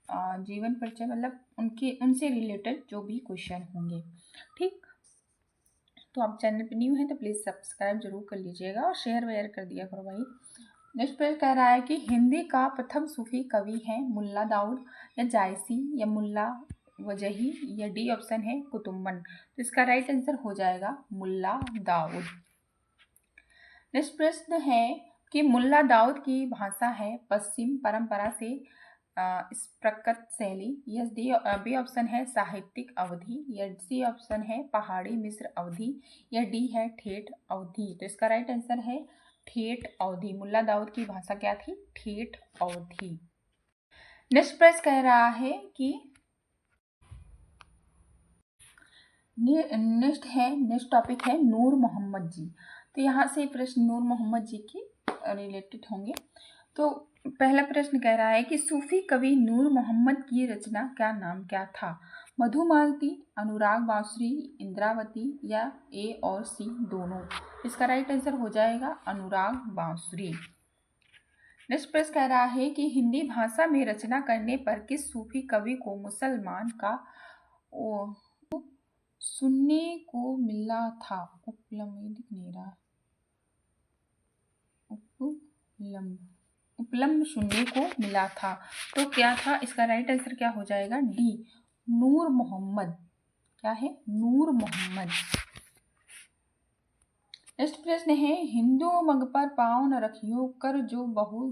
जीवन परिचय, मतलब उनसे रिलेटेड जो भी क्वेश्चन होंगे। ठीक, तो आप चैनल पर न्यू हैं तो प्लीज़ सब्सक्राइब जरूर कर लीजिएगा और शेयर वेयर कर दिया करो भाई। नेक्स्ट प्रश्न कह रहा है कि हिंदी का प्रथम सूफी कवि है? मुल्ला दाऊद या जायसी या मुल्ला वजही या डी ऑप्शन है कुतुबुन। तो इसका राइट आंसर हो जाएगा मुल्ला दाऊद। नेक्स्ट प्रश्न है कि मुल्ला दाऊद की भाषा है पश्चिम परंपरा से स्प्रकत शैली या बी ऑप्शन है साहित्यिक अवधि या सी ऑप्शन है पहाड़ी मिस्र अवधि या डी है ठेठ अवधि। तो इसका राइट आंसर है ठेठ अवधि। मुल्ला दाऊद की भाषा क्या थी? ठेठ अवधि। नेक्स्ट प्रश्न कह रहा है कि नेक्स्ट टॉपिक है नूर मोहम्मद जी। तो यहाँ से प्रश्न नूर मोहम्मद जी की रिलेटेड होंगे। तो पहला प्रश्न कह रहा है कि सूफी कवि नूर मोहम्मद की रचना का नाम क्या था? मधुमालती, अनुराग बांसुरी, इंद्रावती या ए और सी दोनों? इसका राइट आंसर हो जाएगा अनुराग बांसुरी। नेक्स्ट प्रश्न कह रहा है कि हिंदी भाषा में रचना करने पर किस सूफी कवि को मुसलमान का सुनने को मिला था? उपलम्ब नहीं रहा, उपलम्ब सुनने को मिला था। तो क्या था? इसका राइट आंसर क्या हो जाएगा? डी, नूर मोहम्मद। क्या है? नूर मोहम्मद। नेक्स्ट प्रश्न है हिंदू मग पर पाँव न रखियो कर जो बहु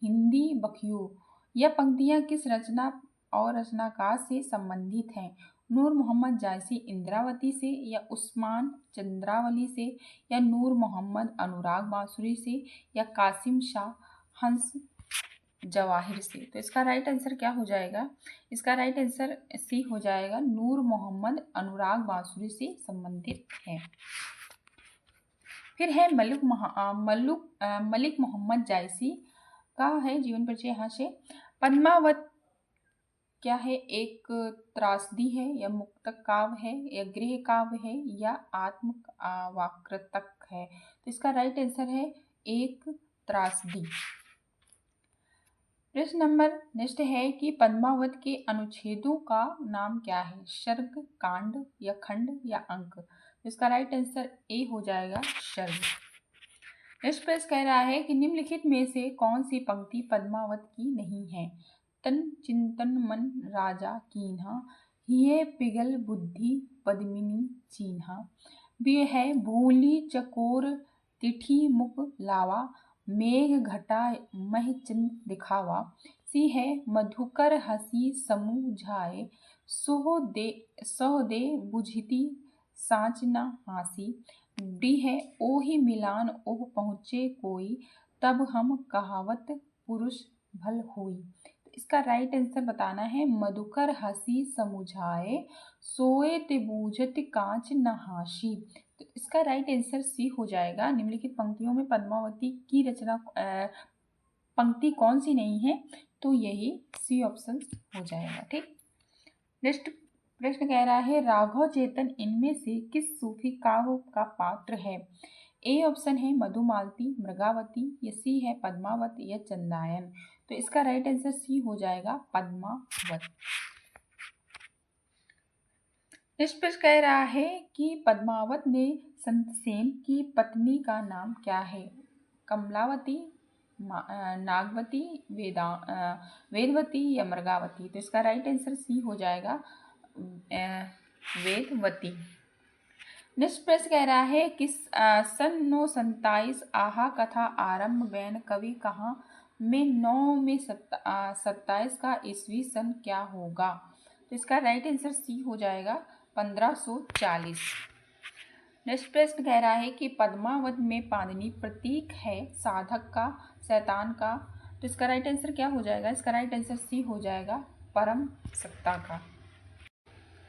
हिंदी बखियो। यह पंक्तियां किस रचना और रचनाकार से संबंधित हैं? नूर मोहम्मद जायसी इंद्रावती से, या उस्मान चंद्रावली से, या नूर मोहम्मद अनुराग बांसुरी से, या कासिम शाह हंस जवाहिर से? तो इसका राइट आंसर क्या हो जाएगा? इसका राइट आंसर सी हो जाएगा, नूर मोहम्मद अनुराग बांसुरी से संबंधित है। फिर है मलिक मोहम्मद जायसी का है जीवन परिचय। यहाँ से पद्मावत क्या है? एक त्रासदी है, या मुक्तक काव्य है, या गृह काव्य है, या आत्म वाकृतक है? तो इसका राइट आंसर है एक त्रासदी। प्रश्न नंबर नेक्स्ट है कि पद्मावत के अनुच्छेदों का नाम क्या है? सर्ग, कांड, या खंड, या अंक? इसका राइट आंसर ए हो जाएगा सर्ग। नेक्स्ट प्रश्न कह रहा है कि निम्नलिखित में से कौन सी पंक्ति पद्मावत की नहीं है? तन चिंतन मन राजा कीन्हा, हिये पिघल बुद्धि पद्मिनी चीन्हा। बी है भूली चकोर तिथि मुख लावा, मेघ घटा मह चंद दिखावा। सी है मधुकर हसी समुझाए, सो दे बुझती साँच न हासी। डी है ओहि मिलान ओह पहुँचे कोई, तब हम कहावत पुरुष भल होई। तो इसका राइट आंसर बताना है मधुकर हसी समुझाए, सोए ते बूझत कांच न हासी। तो इसका राइट आंसर सी हो जाएगा। निम्नलिखित पंक्तियों में पद्मावती की रचना पंक्ति कौन सी नहीं है? तो यही सी ऑप्शन हो जाएगा। ठीक। नेक्स्ट प्रश्न कह रहा है राघव चेतन इनमें से किस सूफी काव्य का पात्र है? ए ऑप्शन है मधुमालती, मृगावती, या सी है पद्मावत, या चंदायन? तो इसका राइट आंसर सी हो जाएगा पद्मावत। नेक्स्ट प्रश्न कह रहा है कि पद्मावत ने संत सेन की पत्नी का नाम क्या है? कमलावती, नागवती, वेदवती, या मृगावती? तो इसका राइट आंसर सी हो जाएगा वेदवती। नेक्स्ट प्रश्न कह रहा है कि सन 927 आहा कथा आरंभ बैन कवि कहाँ में 9 में 27 का ईस्वी सन क्या होगा? तो इसका राइट आंसर सी हो जाएगा 1540। नेक्स्ट प्रश्न कह रहा है कि पद्मावत में पाणिनि प्रतीक है साधक का, शैतान का? तो इसका राइट आंसर क्या हो जाएगा? इसका राइट आंसर सी हो जाएगा परम सत्ता का।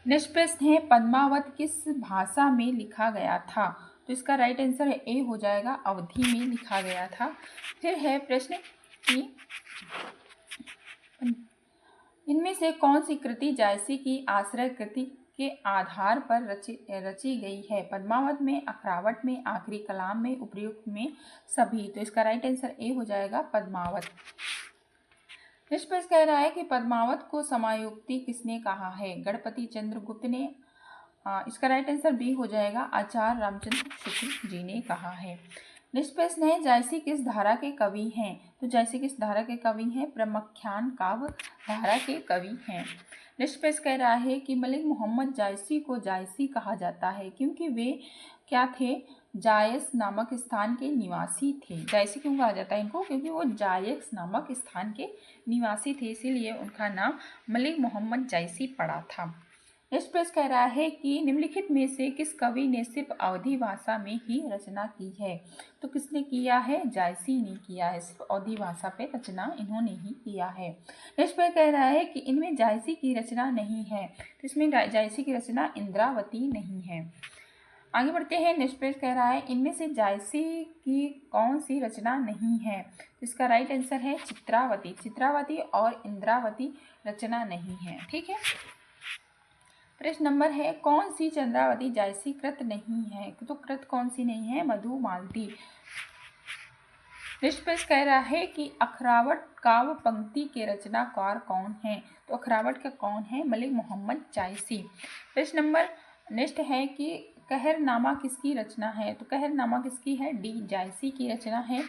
नेक्स्ट प्रश्न है पद्मावत किस भाषा में लिखा गया था? तो इसका राइट आंसर ए हो जाएगा अवधी में लिखा गया था। फिर है प्रश्न कि इनमें से कौन सी कृति जायसी की आश्रय कृति के आधार पर रची गई है? पद्मावत में, अखरावट में, आखिरी कलाम में, उपयुक्त में, सभी? तो इसका राइट आंसर ए हो जाएगा पद्मावत। नेक्स्ट प्रश्न कह रहा है कि पद्मावत को समायुक्ति किसने कहा है? गणपति चंद्र गुप्त ने? इसका राइट आंसर बी हो जाएगा आचार्य रामचंद्र शुक्ल जी ने कहा है। नेक्स्ट प्रश्न है जायसी किस धारा के कवि हैं? तो जायसी किस धारा के कवि हैं? प्रमख्यान काव्य धारा के कवि हैं। नेक्स्ट प्रश्न कह रहा है कि मलिक मोहम्मद जायसी को जायसी कहा जाता है क्योंकि वे क्या थे? जायस नामक स्थान के निवासी थे। जायसी क्यों कहा जाता है इनको? क्योंकि वो जायस नामक स्थान के निवासी थे, इसीलिए उनका नाम मलिक मोहम्मद जायसी पड़ा था। नेक्स्ट प्रश्न कह रहा है कि निम्नलिखित में से किस कवि ने सिर्फ अवधी भाषा में ही रचना की है। तो किसने किया है? जायसी ने किया है। सिर्फ अवधी भाषा पे रचना इन्होंने ही किया है। नेक्स्ट प्रश्न कह रहा है कि इनमें जायसी की रचना नहीं है। तो इसमें जायसी की रचना इंद्रावती नहीं है। आगे बढ़ते हैं। नेक्स्ट पेज कह रहा है इनमें से जायसी की कौन सी रचना नहीं है। तो इसका राइट आंसर है चित्रावती। चित्रावती और इंद्रावती रचना नहीं है। ठीक है। प्रश्न नंबर है कौन सी चंद्रावती जायसी कृत नहीं है। तो कृत कौन सी नहीं है? मधुमालती। नेक्स्ट प्रश्न कह रहा है कि अखरावट काव्य पंक्ति के रचनाकार कौन है। तो अखरावट का कौन है? मलिक मोहम्मद जायसी। प्रश्न नंबर नेक्स्ट है कि कहरनामा किसकी रचना है। तो कहरनामा किसकी है? डी जायसी की रचना है।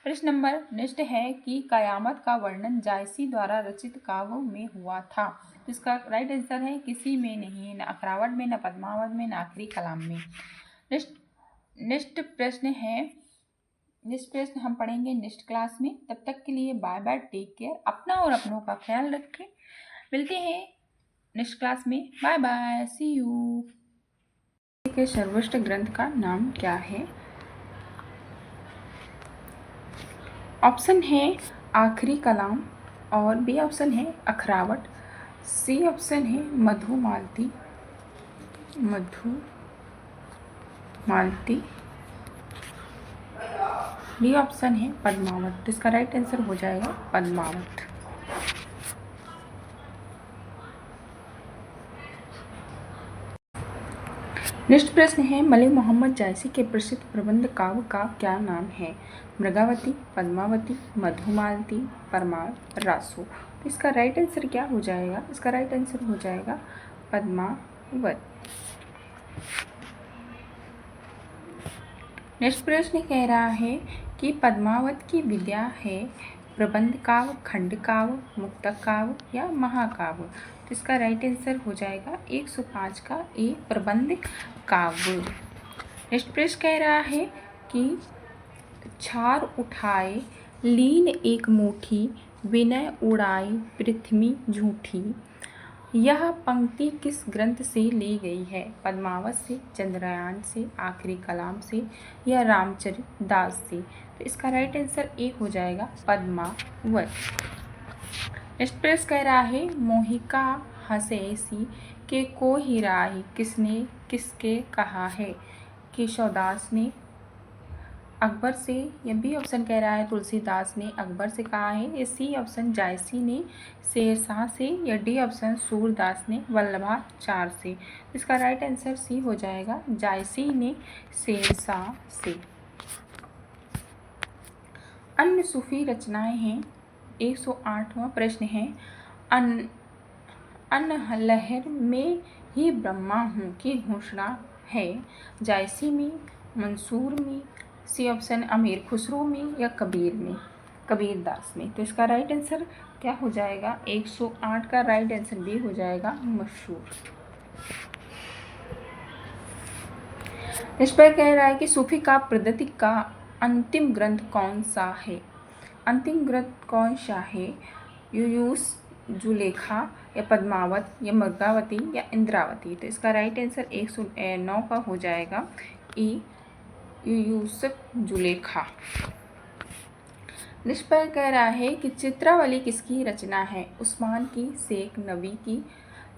प्रश्न नंबर नेक्स्ट है कि कयामत का वर्णन जायसी द्वारा रचित काव्य में हुआ था। तो इसका राइट आंसर है किसी में नहीं, न अखरावट में, न पद्मावत में, न आखिरी कलाम में। नेक्स्ट प्रश्न हम पढ़ेंगे नेक्स्ट क्लास में। तब तक के लिए बाय बाय, टेक केयर, अपना और अपनों का ख्याल रखें। मिलते हैं नेक्स्ट क्लास में। Bye bye, see you. के सर्वोच्च ग्रंथ का नाम क्या है? ऑप्शन है आखिरी कलाम, और बी ऑप्शन है अखरावट, सी ऑप्शन है मधुमालती, डी ऑप्शन है पद्मावत। इसका राइट आंसर हो जाएगा पद्मावत। नेक्स्ट प्रश्न है मलिक मोहम्मद जायसी के प्रसिद्ध प्रबंध काव्य का क्या नाम है? मृगावती, पद्मावती, मधुमालती, परमार, रासो। तो इसका राइट आंसर क्या हो जाएगा? इसका राइट आंसर हो जाएगा पद्मावत। नेक्स्ट प्रश्न कह रहा है कि पद्मावत की विद्या है प्रबंध काव्य, खंड काव्य, मुक्तक काव्य या महाकाव्य। तो इसका राइट आंसर हो जाएगा 105 का ए प्रबंध काव्य। नेक्स्ट प्रश्न कह रहा है कि छार उठाए लीन एक मुट्ठी, विनय उड़ाई पृथ्वी झूठी। यह पंक्ति किस ग्रंथ से ली गई है? पद्मावत से, चंद्रयान से, आखिरी कलाम से या रामचरित दास से। तो इसका राइट आंसर ए हो जाएगा पद्मावत। नेक्स्ट प्रश्न कह रहा है मोहिका हंसैसी के को हिराई किसने किसके कहा है? केशवदास ने अकबर से, या बी ऑप्शन कह रहा है तुलसीदास ने अकबर से कहा है, या सी ऑप्शन जायसी ने शेरशाह से, या डी ऑप्शन सूरदास ने वल्लभाचार्य से। इसका राइट आंसर सी हो जाएगा जायसी ने शेरशाह से। अन्य सूफी रचनाएं हैं। 108वां प्रश्न है अनलहर में ही ब्रह्मा हूँ की घोषणा है जायसी में, मंसूर में, सी ऑप्शन अमीर खुसरो में या कबीरदास में। तो इसका राइट आंसर क्या हो जाएगा? 108 का राइट आंसर बी हो जाएगा मशहूर। इस पर कह रहा है कि सूफी का पद्धति का अंतिम ग्रंथ कौन सा है? अंतिम ग्रंथ कौन सा है? यूयुस, जुलेखा या पद्मावत या मृगावती या इंद्रावती। तो इसका राइट आंसर 109 का हो जाएगा ई यूसुफ जुलेखा। निष्पय कह रहा है कि चित्रावली किसकी रचना है? उस्मान की, शेख नबी की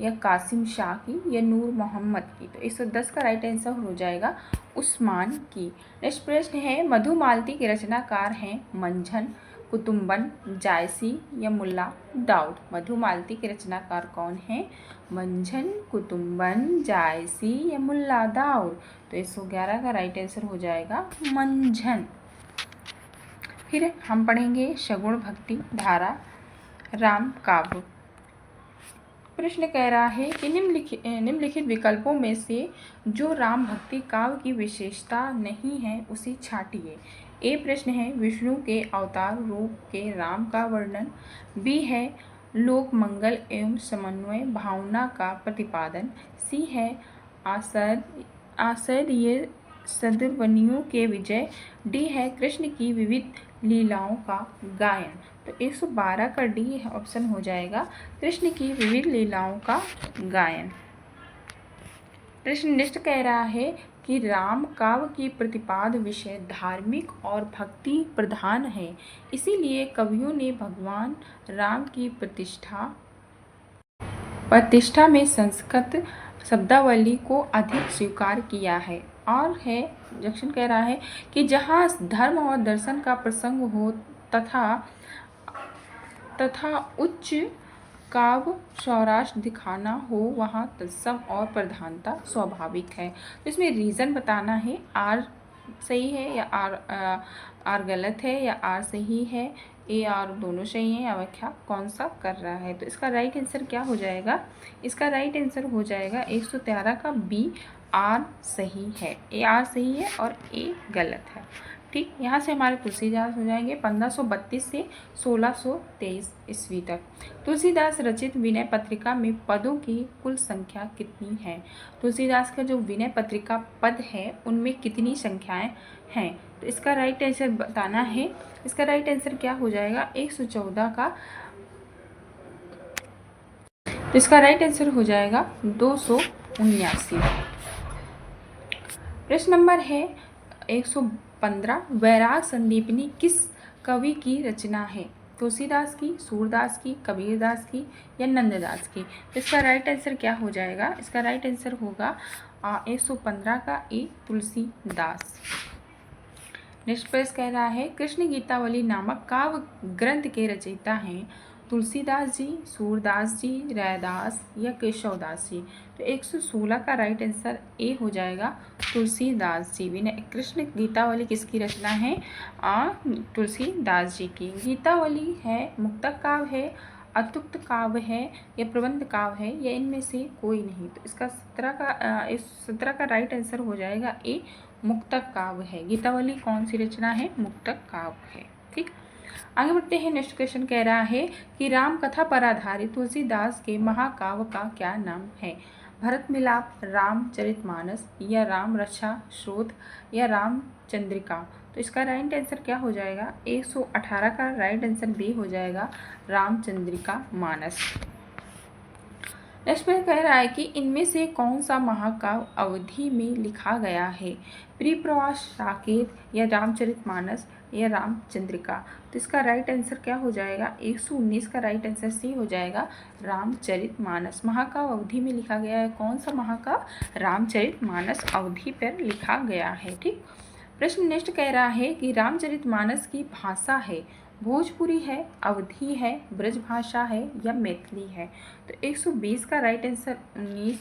या कासिम शाह की या नूर मोहम्मद की। तो 110 का राइट आंसर हो जाएगा उस्मान की। नेक्स्ट प्रश्न है मधुमालती के रचनाकार हैं मंझन, कुतुम्बन, जायसी या मुल्ला दाऊद। मधुमालती के रचनाकार कौन है? मंझन, कुतुम्बन, जायसी या मुल्ला दाऊद। तो 111 का राइट आंसर हो जाएगा मंझन। फिर हम पढ़ेंगे सगुण भक्ति धारा राम काव्य। प्रश्न कह रहा है कि निम्नलिखित विकल्पों में से जो राम भक्ति काव्य की विशेषता नहीं है उसे छांटिए। ए प्रश्न है विष्णु के अवतार रूप के राम का वर्णन, बी है लोक मंगल एवं समन्वय भावना का प्रतिपादन, सी है आश्चर्य सदुर्वनियों के विजय, डी है कृष्ण की विविध लीलाओं का गायन। तो 112 का डी ऑप्शन हो जाएगा कृष्ण की विविध लीलाओं का गायन। प्रश्न नेक्स्ट कह रहा है कि राम काव्य की प्रतिपाद्य विषय धार्मिक और भक्ति प्रधान है, इसीलिए कवियों ने भगवान राम की प्रतिष्ठा में संस्कृत शब्दावली को अधिक स्वीकार किया है। और है जक्शन कह रहा है कि जहाँ धर्म और दर्शन का प्रसंग हो तथा उच्च काव्य सौराष्ट्र दिखाना हो, वहाँ तत्सम और प्रधानता स्वाभाविक है। तो इसमें रीज़न बताना है, आर सही है या आर गलत है या आर सही है, ए आर दोनों सही हैं या व्याख्या कौन सा कर रहा है। तो इसका राइट आंसर क्या हो जाएगा? इसका राइट आंसर हो जाएगा 113 का बी, आर सही है। ए आर सही है और ए गलत है। ठीक, यहाँ से हमारे तुलसीदास हो जाएंगे 1532 से 1623 ईस्वी तक। तुलसीदास रचित विनय पत्रिका में पदों की कुल संख्या कितनी है? तुलसीदास का जो विनय पत्रिका पद है उनमें कितनी संख्याएं हैं? तो इसका राइट आंसर बताना है। इसका राइट आंसर क्या हो जाएगा? 114 का। तो इसका राइट आंसर हो जाएगा 279। प्रश्न नंबर है 115, वैराग संदीपनी किस कवि की रचना है? तुलसीदास की, सूरदास की, कबीरदास की या नंददास की? तो इसका राइट आंसर क्या हो जाएगा? इसका राइट आंसर होगा 115 का ए, तुलसीदास। नेक्स्ट प्रश्न कह रहा है कृष्ण गीतावली नामक काव्य ग्रंथ के रचयिता हैं तुलसीदास जी, सूरदास जी, रैदास या केशवदास जी? तो 116 का राइट आंसर ए हो जाएगा, तुलसीदास जी। विनय कृष्ण गीतावली किसकी रचना है? तुलसीदास जी की। गीतावली है मुक्तक काव्य है, अतुक्त काव्य है या प्रबंध काव्य है या इनमें से कोई नहीं? तो इसका 17 का राइट आंसर हो जाएगा ए, मुक्तक काव्य है। गीतावली कौन सी रचना है? मुक्तक काव्य है। ठीक, आगे बढ़ते हैं। नेक्स्ट क्वेश्चन कह रहा है कि राम कथा पर आधारित तुलसीदास के महाकाव्य का क्या नाम है? भरत मिलाप, रामचरितमानस या राम रक्षा स्रोत या रामचंद्रिका? तो इसका राइट आंसर क्या हो जाएगा? 118 का राइट आंसर बी हो जाएगा, रामचंद्रिका मानस। नेक्स्ट में कह रहा है कि इनमें से कौन सा महाकाव्य अवधि में लिखा गया है? प्रियप्रवास, साकेत या रामचरितमानस या रामचंद्रिका? तो इसका राइट आंसर क्या हो जाएगा? 119 का राइट आंसर सी हो जाएगा, रामचरितमानस। महाकाव्य अवधि में लिखा गया है। कौन सा महाकाव्य? रामचरितमानस अवधि पर लिखा गया है। ठीक, प्रश्न नेक्स्ट कह रहा है कि रामचरितमानस की भाषा है भोजपुरी है, अवधी है, ब्रज भाषा है या मैथिली है? तो 120 का राइट आंसर 19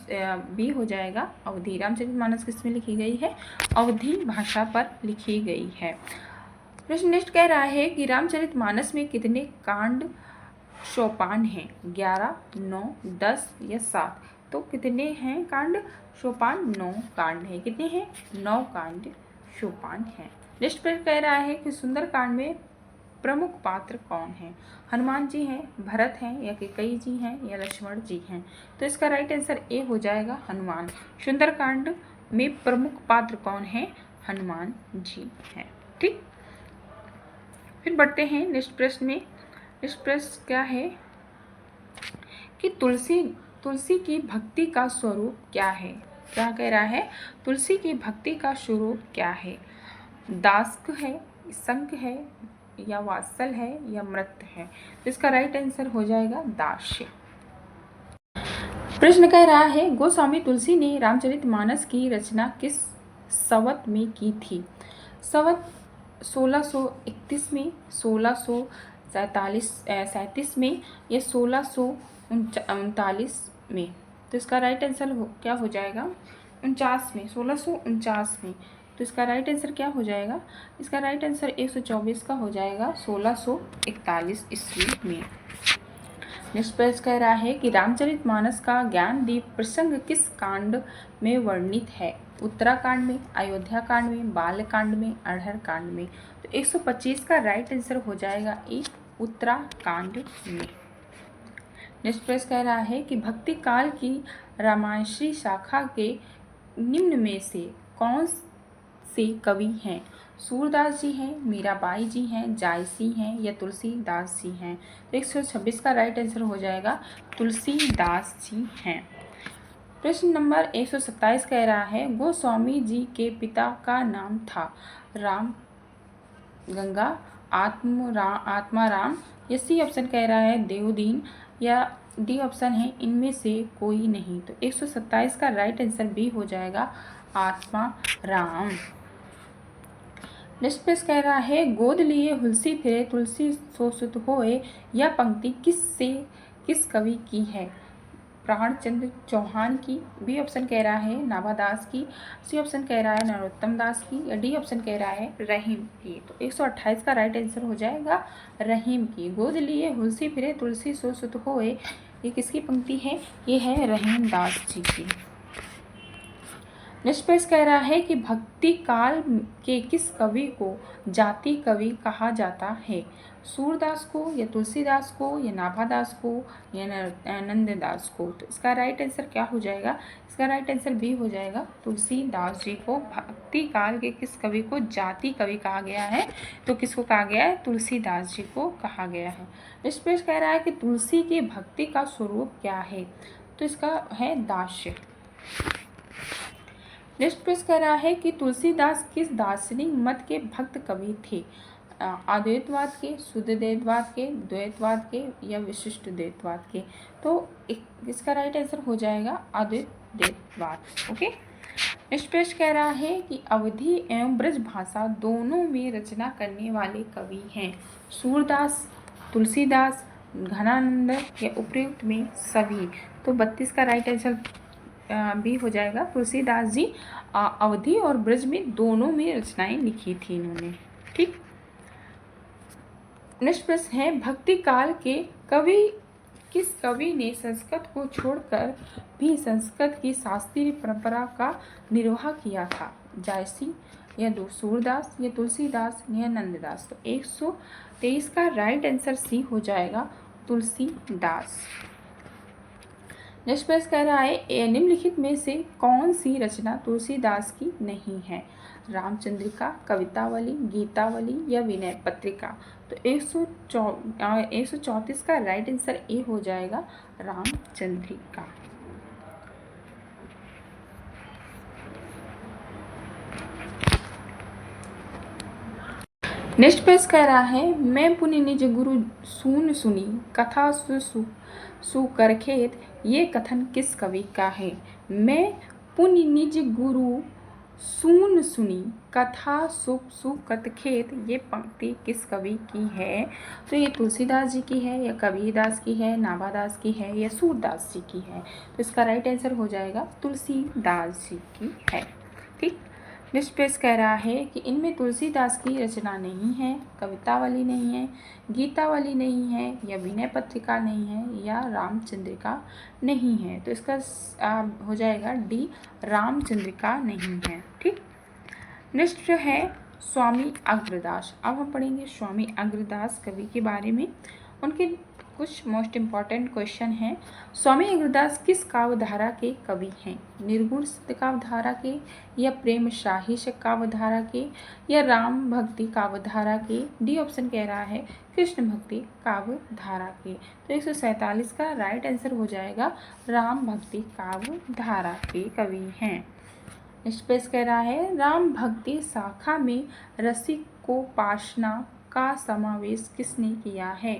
बी हो जाएगा, अवधी। रामचरितमानस किस में लिखी गई है? अवधी भाषा पर लिखी गई है। प्रश्न नेक्स्ट कह रहा है कि रामचरितमानस में कितने कांड सोपान हैं? 11, 9, 10 या 7? तो कितने हैं कांड सोपान? 9 कांड हैं। कितने हैं? 9 कांड सोपान हैं। नेक्स्ट प्रश्न कह रहा है कि सुंदरकांड में प्रमुख पात्र कौन हैं? हनुमान जी हैं, भरत हैं या कैकेयी जी हैं या लक्ष्मण जी हैं? तो इसका राइट आंसर ए हो जाएगा, हनुमान। सुंदरकांड में प्रमुख पात्र कौन है? हनुमान जी हैं। ठीक, फिर बढ़ते हैं नेक्स्ट प्रश्न में। नेक्स्ट प्रश्न क्या है कि तुलसी की भक्ति का स्वरूप क्या है? क्या कह रहा है? तुलसी की भक्ति का स्वरूप क्या है? दास्क है, संक है या वात्सल है या मृत है? तो इसका राइट आंसर हो जाएगा दास्य। प्रश्न कह रहा है गोस्वामी तुलसी ने रामचरितमानस की रचना किस संवत में की थी? संवत 1631 में, 1637 में या 1639 में? तो इसका राइट आंसर क्या हो जाएगा? 49 में, 1649 में। तो इसका राइट आंसर क्या हो जाएगा? इसका राइट आंसर 124 का हो जाएगा, 1641 ईस्वी में। नेक्स्ट प्रश्न कह रहा है कि रामचरितमानस का ज्ञानदीप प्रसंग किस कांड में वर्णित है? उत्तराकांड में, अयोध्या कांड में, बालकांड में, अड़हर कांड में? तो 125 का राइट आंसर हो जाएगा ए, उत्तराकांड में। नेक्स्ट प्रश्न कह रहा है कि भक्ति काल की रामायणी शाखा के निम्न में से कौन से कवि हैं? सूरदास जी हैं, मीराबाई जी हैं, जायसी हैं या तुलसीदास जी हैं? तो 126 का राइट आंसर हो जाएगा, तुलसीदास जी हैं। प्रश्न नंबर 127 कह रहा है गोस्वामी जी के पिता का नाम था राम, गंगा, आत्माराम, या सी ऑप्शन कह रहा है देवदीन, या डी ऑप्शन है इनमें से कोई नहीं। तो 127 का राइट आंसर बी हो जाएगा आत्माराम। नेक्स्ट पेज कह रहा है गोद लिए हुलसी फिरे तुलसी सो सुत होए, यह पंक्ति किस कवि की है? प्राणचंद्र चौहान की, बी ऑप्शन कह रहा है नाभादास की, सी ऑप्शन कह रहा है नरोत्तम दास की, या डी ऑप्शन कह रहा है रहीम की। तो 128 का राइट आंसर हो जाएगा रहीम की। गोद लिए हुलसी फिरे तुलसी सो सुत होए, ये किसकी पंक्ति है? ये है रहीम दास जी की। नेक्स्ट पेज कह रहा है कि भक्ति काल के किस कवि को जाति कवि कहा जाता है? सूरदास को, या तुलसीदास को, या नाभादास को, या नंददास को। तो इसका राइट आंसर क्या हो जाएगा? इसका राइट आंसर बी हो जाएगा तुलसीदास जी को। भक्ति काल के किस कवि को जाति कवि कहा गया है? तो किसको कहा गया है? तुलसीदास जी को कहा गया है। नेक्स्ट पेज कह रहा है कि तुलसी की भक्ति का स्वरूप क्या है? तो इसका है दास्य। नेक्स्ट प्रश्न कह रहा है कि तुलसीदास किस दार्शनिक मत के भक्त कवि थे? अद्वैतवाद के, शुद्धद्वैतवाद के, द्वैतवाद के, या विशिष्ट द्वैतवाद के। तो इसका राइट आंसर हो जाएगा अद्वैतवाद। ओके। नेक्स्ट प्रश्न कह रहा है कि अवधी एवं ब्रज भाषा दोनों में रचना करने वाले कवि हैं? सूरदास, तुलसीदास, घनानंद, या उपयुक्त में सभी। तो 32 का राइट आंसर भी हो जाएगा तुलसीदास जी अवधी और ब्रज में दोनों में रचनाएं लिखी थी इन्होंने। ठीक। नेक्स्ट प्रश्न है भक्ति काल के किस कवि ने संस्कृत को छोड़कर भी संस्कृत की शास्त्रीय परंपरा का निर्वाह किया था? जायसी, या सूरदास, या तुलसीदास, या नंददास। तो 123 का राइट आंसर सी हो जाएगा तुलसीदास। नेक्स्ट प्रश्न कह रहा है निम्नलिखित में से कौन सी रचना तुलसीदास की नहीं है? रामचंद्रिका, कवितावली, गीतावली, या विनय पत्रिका। तो 134 का राइट आंसर ए हो जाएगा रामचंद्रिका। नेक्स्ट पेज कह रहा है मैं पुनि निज गुरु सून सुनी कथा सु कर खेत, ये कथन किस कवि का है? मैं पुनि निज गुरु सून सुनी कथा सु कत खेत, ये पंक्ति किस कवि की है? तो ये तुलसीदास जी की है, या कबीरदास की है, नाभादास की है, या सूरदास जी की है। तो इसका राइट आंसर हो जाएगा तुलसीदास जी की है। ठीक। नेक्स्ट पेज कह रहा है कि इनमें तुलसीदास की रचना नहीं है, कवितावली नहीं है, गीतावली नहीं है, या विनय पत्रिका नहीं है, या रामचंद्रिका नहीं है। तो इसका हो जाएगा डी रामचंद्रिका नहीं है। ठीक। नेक्स्ट है स्वामी अग्रदास। अब हम पढ़ेंगे स्वामी अग्रदास कवि के बारे में। उनके कुछ मोस्ट इम्पॉर्टेंट क्वेश्चन हैं। स्वामी अग्रदास किस काव्यधारा के कवि हैं? निर्गुण सत्य काव्यधारा के, या प्रेम साहित्य काव्यधारा के, या राम भक्ति काव्यधारा के। डी ऑप्शन कह रहा है कृष्ण भक्ति काव्यधारा के। तो 147 का राइट आंसर हो जाएगा राम भक्ति काव्यधारा के कवि हैं। नेक्स्ट पेज कह रहा है राम भक्ति शाखा में रसिकोपासना का समावेश किसने किया है?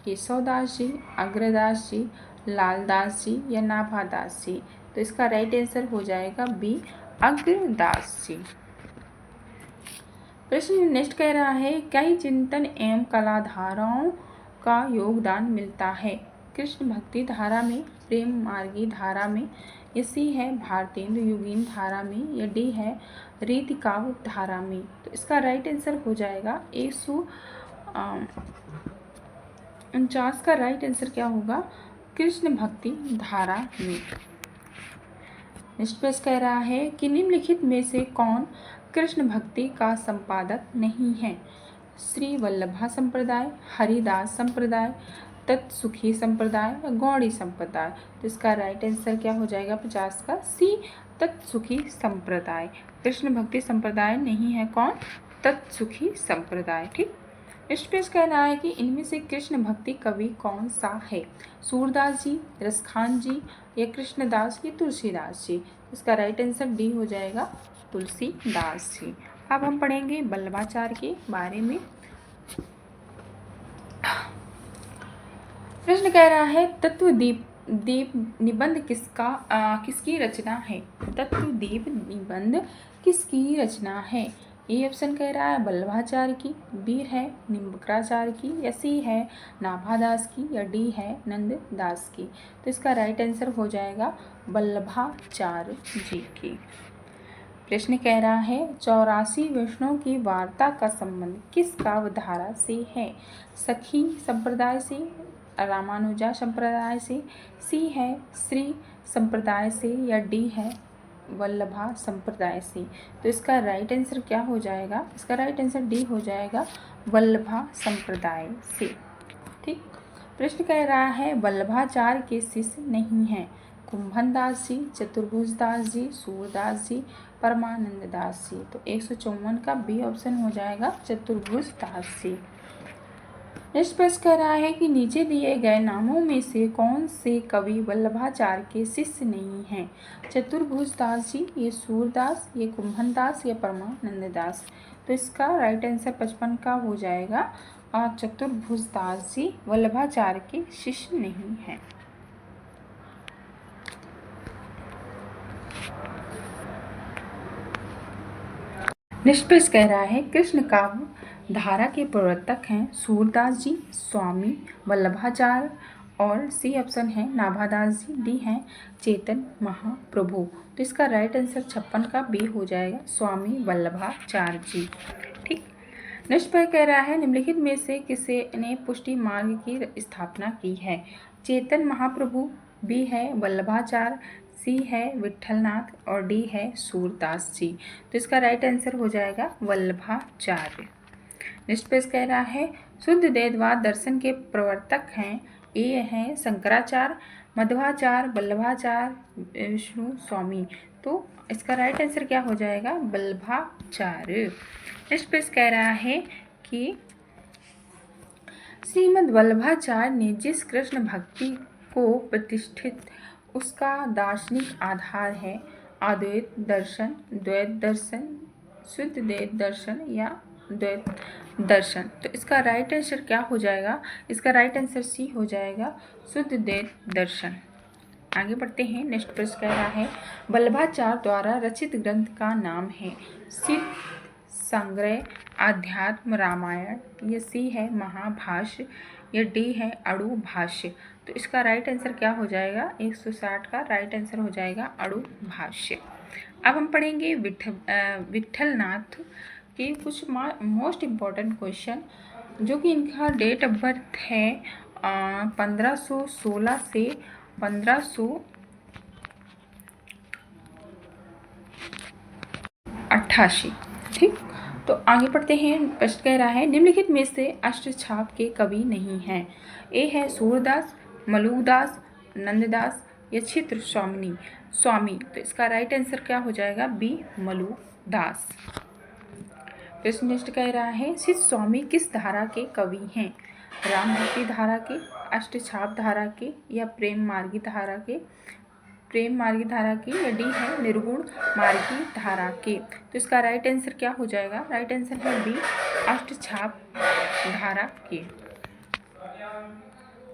केशवदास जी, अग्रदास जी, लालदास जी, या नाभादास जी। तो इसका राइट आंसर हो जाएगा बी अग्रदास जी। प्रश्न नेक्स्ट कह रहा है कई चिंतन एवं कलाधाराओं का योगदान मिलता है? कृष्ण भक्ति धारा में, प्रेम मार्गी धारा में, या सी है भारतेंदु युगीन धारा में, या डी है रीति काव्य धारा में। तो इसका राइट आंसर हो जाएगा 149 का राइट आंसर क्या होगा? कृष्ण भक्ति धारा में। नेक्स्ट पेज कह रहा है कि निम्नलिखित में से कौन कृष्ण भक्ति का संपादक नहीं है? श्री वल्लभा संप्रदाय, हरिदास संप्रदाय, तत्सुखी संप्रदाय, गौड़ी संप्रदाय। तो इसका राइट आंसर क्या हो जाएगा 50 का? सी तत्सुखी संप्रदाय। कृष्ण भक्ति संप्रदाय नहीं है कौन? तत्सुखी संप्रदाय। ठीक। नेक्स्ट पेज कह रहा है कि इनमें से कृष्ण भक्ति कवि कौन सा है? सूरदास जी, रसखान जी या कृष्णदास या तुलसीदास जी? इसका राइट आंसर डी हो जाएगा, तुलसीदास जी। अब हम पढ़ेंगे वल्लभाचार्य के बारे में। प्रश्न कह रहा है तत्वदीप निबंध किसकी रचना है? तत्वदीप निबंध किसकी रचना है? ए ऑप्शन कह रहा है वल्लभाचार्य की, बी है निम्बकराचार्य की, या सी है नाभादास की, या डी है नंददास की? तो इसका राइट आंसर हो जाएगा वल्लभाचार्य जी की। प्रश्न कह रहा है 84 वैष्णव की वार्ता का संबंध किस काव्यधारा से है? सखी संप्रदाय से, रामानुजा संप्रदाय से, सी है श्री संप्रदाय से, या डी है वल्लभा संप्रदाय से? तो इसका राइट आंसर क्या हो जाएगा? इसका राइट आंसर डी हो जाएगा वल्लभा संप्रदाय से। ठीक। प्रश्न कह रहा है वल्लभाचार्य के शिष्य नहीं हैं? कुंभन दास जी, चतुर्भुज दास जी, सूरदास जी, परमानंद दास जी? तो 154 का बी ऑप्शन हो जाएगा चतुर्भुज दास जी। नेक्स्ट प्रश्न कह रहा है कि नीचे दिए गए नामों में से कौन से कवि वल्लभाचार्य के शिष्य नहीं हैं? चतुर्भुज दास जी, ये सूरदास, ये कुंभन दास, या परमानंद दास? तो इसका राइट आंसर 55 का हो जाएगा और चतुर्भुज दास जी वल्लभाचार्य के शिष्य नहीं हैं। नेक्स्ट प्रश्न कह रहा है कृष्ण काव्य धारा के प्रवर्तक हैं सूरदास जी, स्वामी वल्लभाचार्य, और सी ऑप्शन है नाभादास जी, डी है चेतन महाप्रभु? तो इसका राइट आंसर 56 का बी हो जाएगा स्वामी वल्लभाचार्य जी। ठीक। नेक्स्ट पर कह रहा है निम्नलिखित में से किसे ने पुष्टि मार्ग की स्थापना की है? चेतन महाप्रभु, बी है वल्लभाचार्य, सी है विठलनाथ, और डी है सूरदास जी? तो इसका राइट आंसर हो जाएगा वल्लभाचार्य। नेक्स्ट पेज कह रहा है शुद्ध द्वैतवाद दर्शन के प्रवर्तक हैं? ए हैं शंकराचार्य, मध्वाचार्य, वल्लभाचार्य, विष्णु स्वामी? तो इसका राइट आंसर क्या हो जाएगा? वल्लभाचार्य। नेक्स्ट पेज कह रहा है कि श्रीमद् वल्लभाचार्य ने जिस कृष्ण भक्ति को प्रतिष्ठित उसका दार्शनिक आधार है अद्वैत दर्शन, द्वैत दर्शन, शुद्ध द्वैत दर्शन, या द्वैत दर्शन? तो इसका राइट आंसर क्या हो जाएगा? इसका राइट आंसर सी हो जाएगा शुद्ध द्वैत दर्शन। आगे बढ़ते हैं। नेक्स्ट प्रश्न कह रहा है वल्लभाचार्य द्वारा रचित ग्रंथ का नाम है? सिद्ध संग्रह, अध्यात्म रामायण, ये सी है महाभाष्य, या डी है अणु भाष्य? तो इसका राइट आंसर क्या हो जाएगा? 160 का राइट आंसर हो जाएगा अणु भाष्य। अब हम पढ़ेंगे विठलनाथ के कुछ मोस्ट इम्पॉर्टेंट क्वेश्चन, जो कि इनका डेट ऑफ बर्थ है 1516 से 1588। ठीक। तो आगे पढ़ते हैं। प्रश्न कह रहा है निम्नलिखित में से अष्टछाप के कवि नहीं हैं? ए है सूरदास, मलुकदास, नंददास, या छित्र स्वामी? तो इसका राइट आंसर क्या हो जाएगा? बी मलुकदास। प्रश्न नेक्स्ट कह रहा है छित्र स्वामी किस धारा के कवि हैं? राम भक्ति धारा के, अष्टछाप धारा के, या प्रेम मार्गी धारा के? या डी है निर्गुण मार्गी धारा के? तो इसका राइट आंसर क्या हो जाएगा? राइट आंसर है बी अष्टछाप धारा के।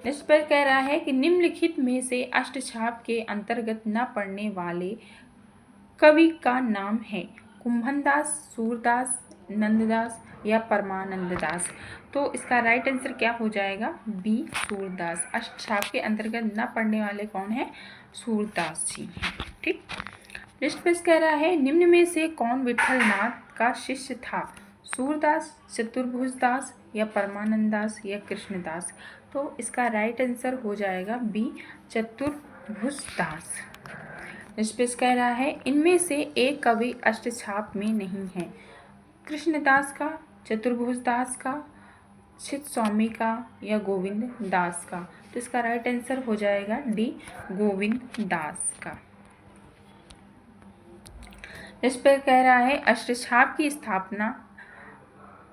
नेक्स्ट पर कह रहा है कि निम्नलिखित में से अष्टछाप के अंतर्गत न पड़ने वाले कवि का नाम है? कुंभन दास, सूरदास, नंददास, या परमानंद दास? तो इसका राइट आंसर क्या हो जाएगा? बी सूरदास। अष्टछाप के अंतर्गत न पढ़ने वाले कौन है? सूरदास जी हैं। ठीक। नेक्स्ट पेज कह रहा है निम्न में से कौन विठलनाथ का शिष्य था? सूरदास, चतुर्भुज दास, या परमानंद दास, या कृष्णदास? तो इसका राइट आंसर हो जाएगा बी चतुर्भुज दास। नेक्स्ट पेज कह रहा है इनमें से एक कवि अष्टछाप में नहीं है? कृष्णदास का, चतुर्भुज दास का, छित स्वामी का, या गोविंद दास का? तो इसका राइट आंसर हो जाएगा डी गोविंद दास का। इस पर कह रहा है अष्टछाप की स्थापना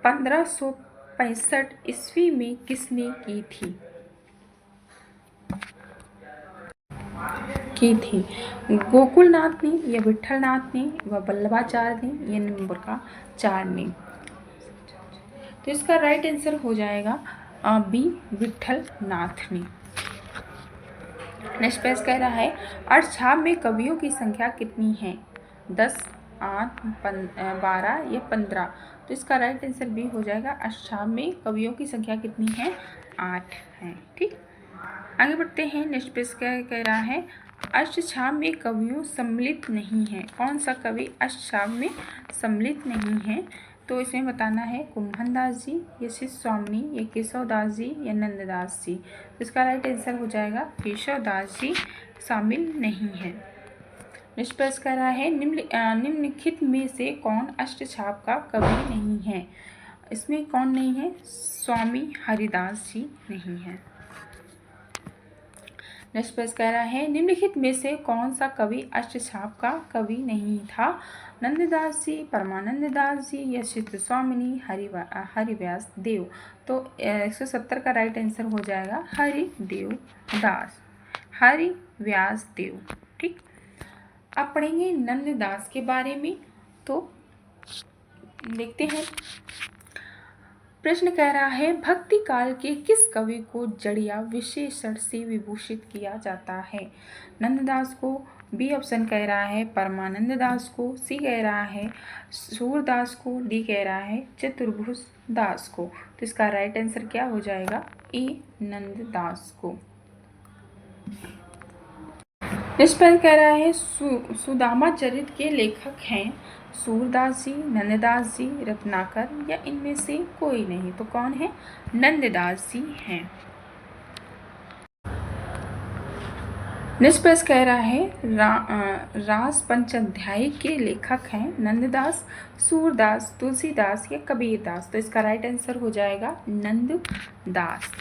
1500 1865 ईस्वी में किसने की थी? गोकुलनाथ ने या विट्ठलनाथ ने व वल्लभाचार्य ने या निम्बरकाचार्य ने? तो इसका राइट आंसर हो जाएगा बी, विट्ठलनाथ ने। नेक्स्ट पेज कह रहा है अष्टछाप में कवियों की संख्या कितनी है? 10, 8, 12 या 15? तो इसका राइट आंसर बी हो जाएगा। अष्टछाप में कवियों की संख्या कितनी है? 8 है। ठीक, आगे बढ़ते हैं। नेक्स्ट पेज कह रहा है अष्टछाप में कवियों सम्मिलित नहीं है। कौन सा कवि अष्टछाप में सम्मिलित नहीं है? तो इसमें बताना है कुंभन दास जी या शिष्य स्वामिनी या केशव दास जी या नंददास जी। तो इसका राइट आंसर हो जाएगा केशव दास जी शामिल नहीं है। नेक्स्ट प्रश्न कह रहा है निम्नलिखित में से कौन अष्टछाप का कवि नहीं है? इसमें कौन नहीं है? स्वामी हरिदास जी नहीं है। नेक्स्ट प्रश्न कह रहा है निम्नलिखित में से कौन सा कवि अष्टछाप का कवि नहीं था? नंददास जी, परमानंद दास जी या चित्त स्वामिनी, हरिव्यास देव? तो 170 का राइट आंसर हो जाएगा हरिव्यास देव। ठीक, अब पढ़ेंगे नंददास के बारे में। तो देखते हैं। प्रश्न कह रहा है भक्ति काल के किस कवि को जड़िया विशेषण से विभूषित किया जाता है? नंददास को, बी ऑप्शन कह रहा है परमानंद दास को, सी कह रहा है सूरदास को, डी कह रहा है चतुर्भुज दास को? तो इसका राइट आंसर क्या हो जाएगा? ए, नंददास को। नेक्स्ट पर कह रहा है सुदामा चरित के लेखक हैं सूरदास जी, नंददास जी, रत्नाकर या इनमें से कोई नहीं? तो कौन है? नंददास जी हैं। नेक्स्ट प्रश्न कह रहा है रास पंचाध्यायी के लेखक हैं नंददास, सूरदास, तुलसीदास या कबीरदास? तो इसका राइट आंसर हो जाएगा नंददास।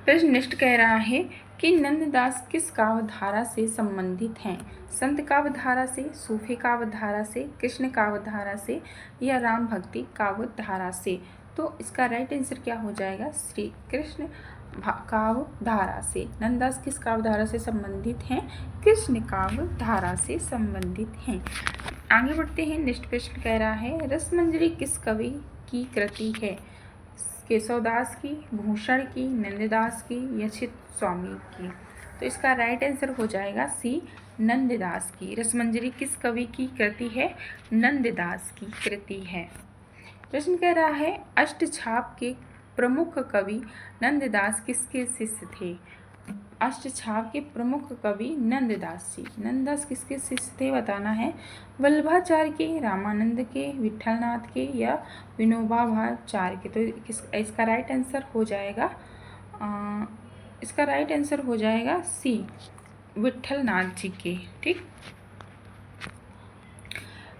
प्रश्न नेक्स्ट कह रहा है कि नंददास किस काव्यधारा से संबंधित हैं? संत काव्यधारा से, सूफी काव्यधारा से, कृष्ण काव्यधारा से या राम भक्ति काव्यधारा से? तो इसका राइट आंसर क्या हो जाएगा? श्री कृष्ण काव्यधारा से। नंददास किस काव्यधारा से संबंधित हैं? कृष्ण काव्यधारा से संबंधित हैं। आगे बढ़ते हैं। नेक्स्ट प्रश्न कह रहा है रसमंजरी किस कवि की कृति है? केशवदास की, भूषण की, नंददास की या चित्त स्वामी की? तो इसका राइट आंसर हो जाएगा सी, नंददास की। रसमंजरी किस कवि की कृति है? नंददास की कृति है। प्रश्न कह रहा है अष्टछाप के प्रमुख कवि नंददास किसके शिष्य थे? अष्टछाप के प्रमुख कवि नंददास जी। नंददास किसके शिष्य थे बताना है। वल्लभाचार्य के, रामानंद के, विट्ठलनाथ के या विनोबाभाचार्य के? तो इसका राइट आंसर हो जाएगा सी, विट्ठलनाथ जी के। ठीक,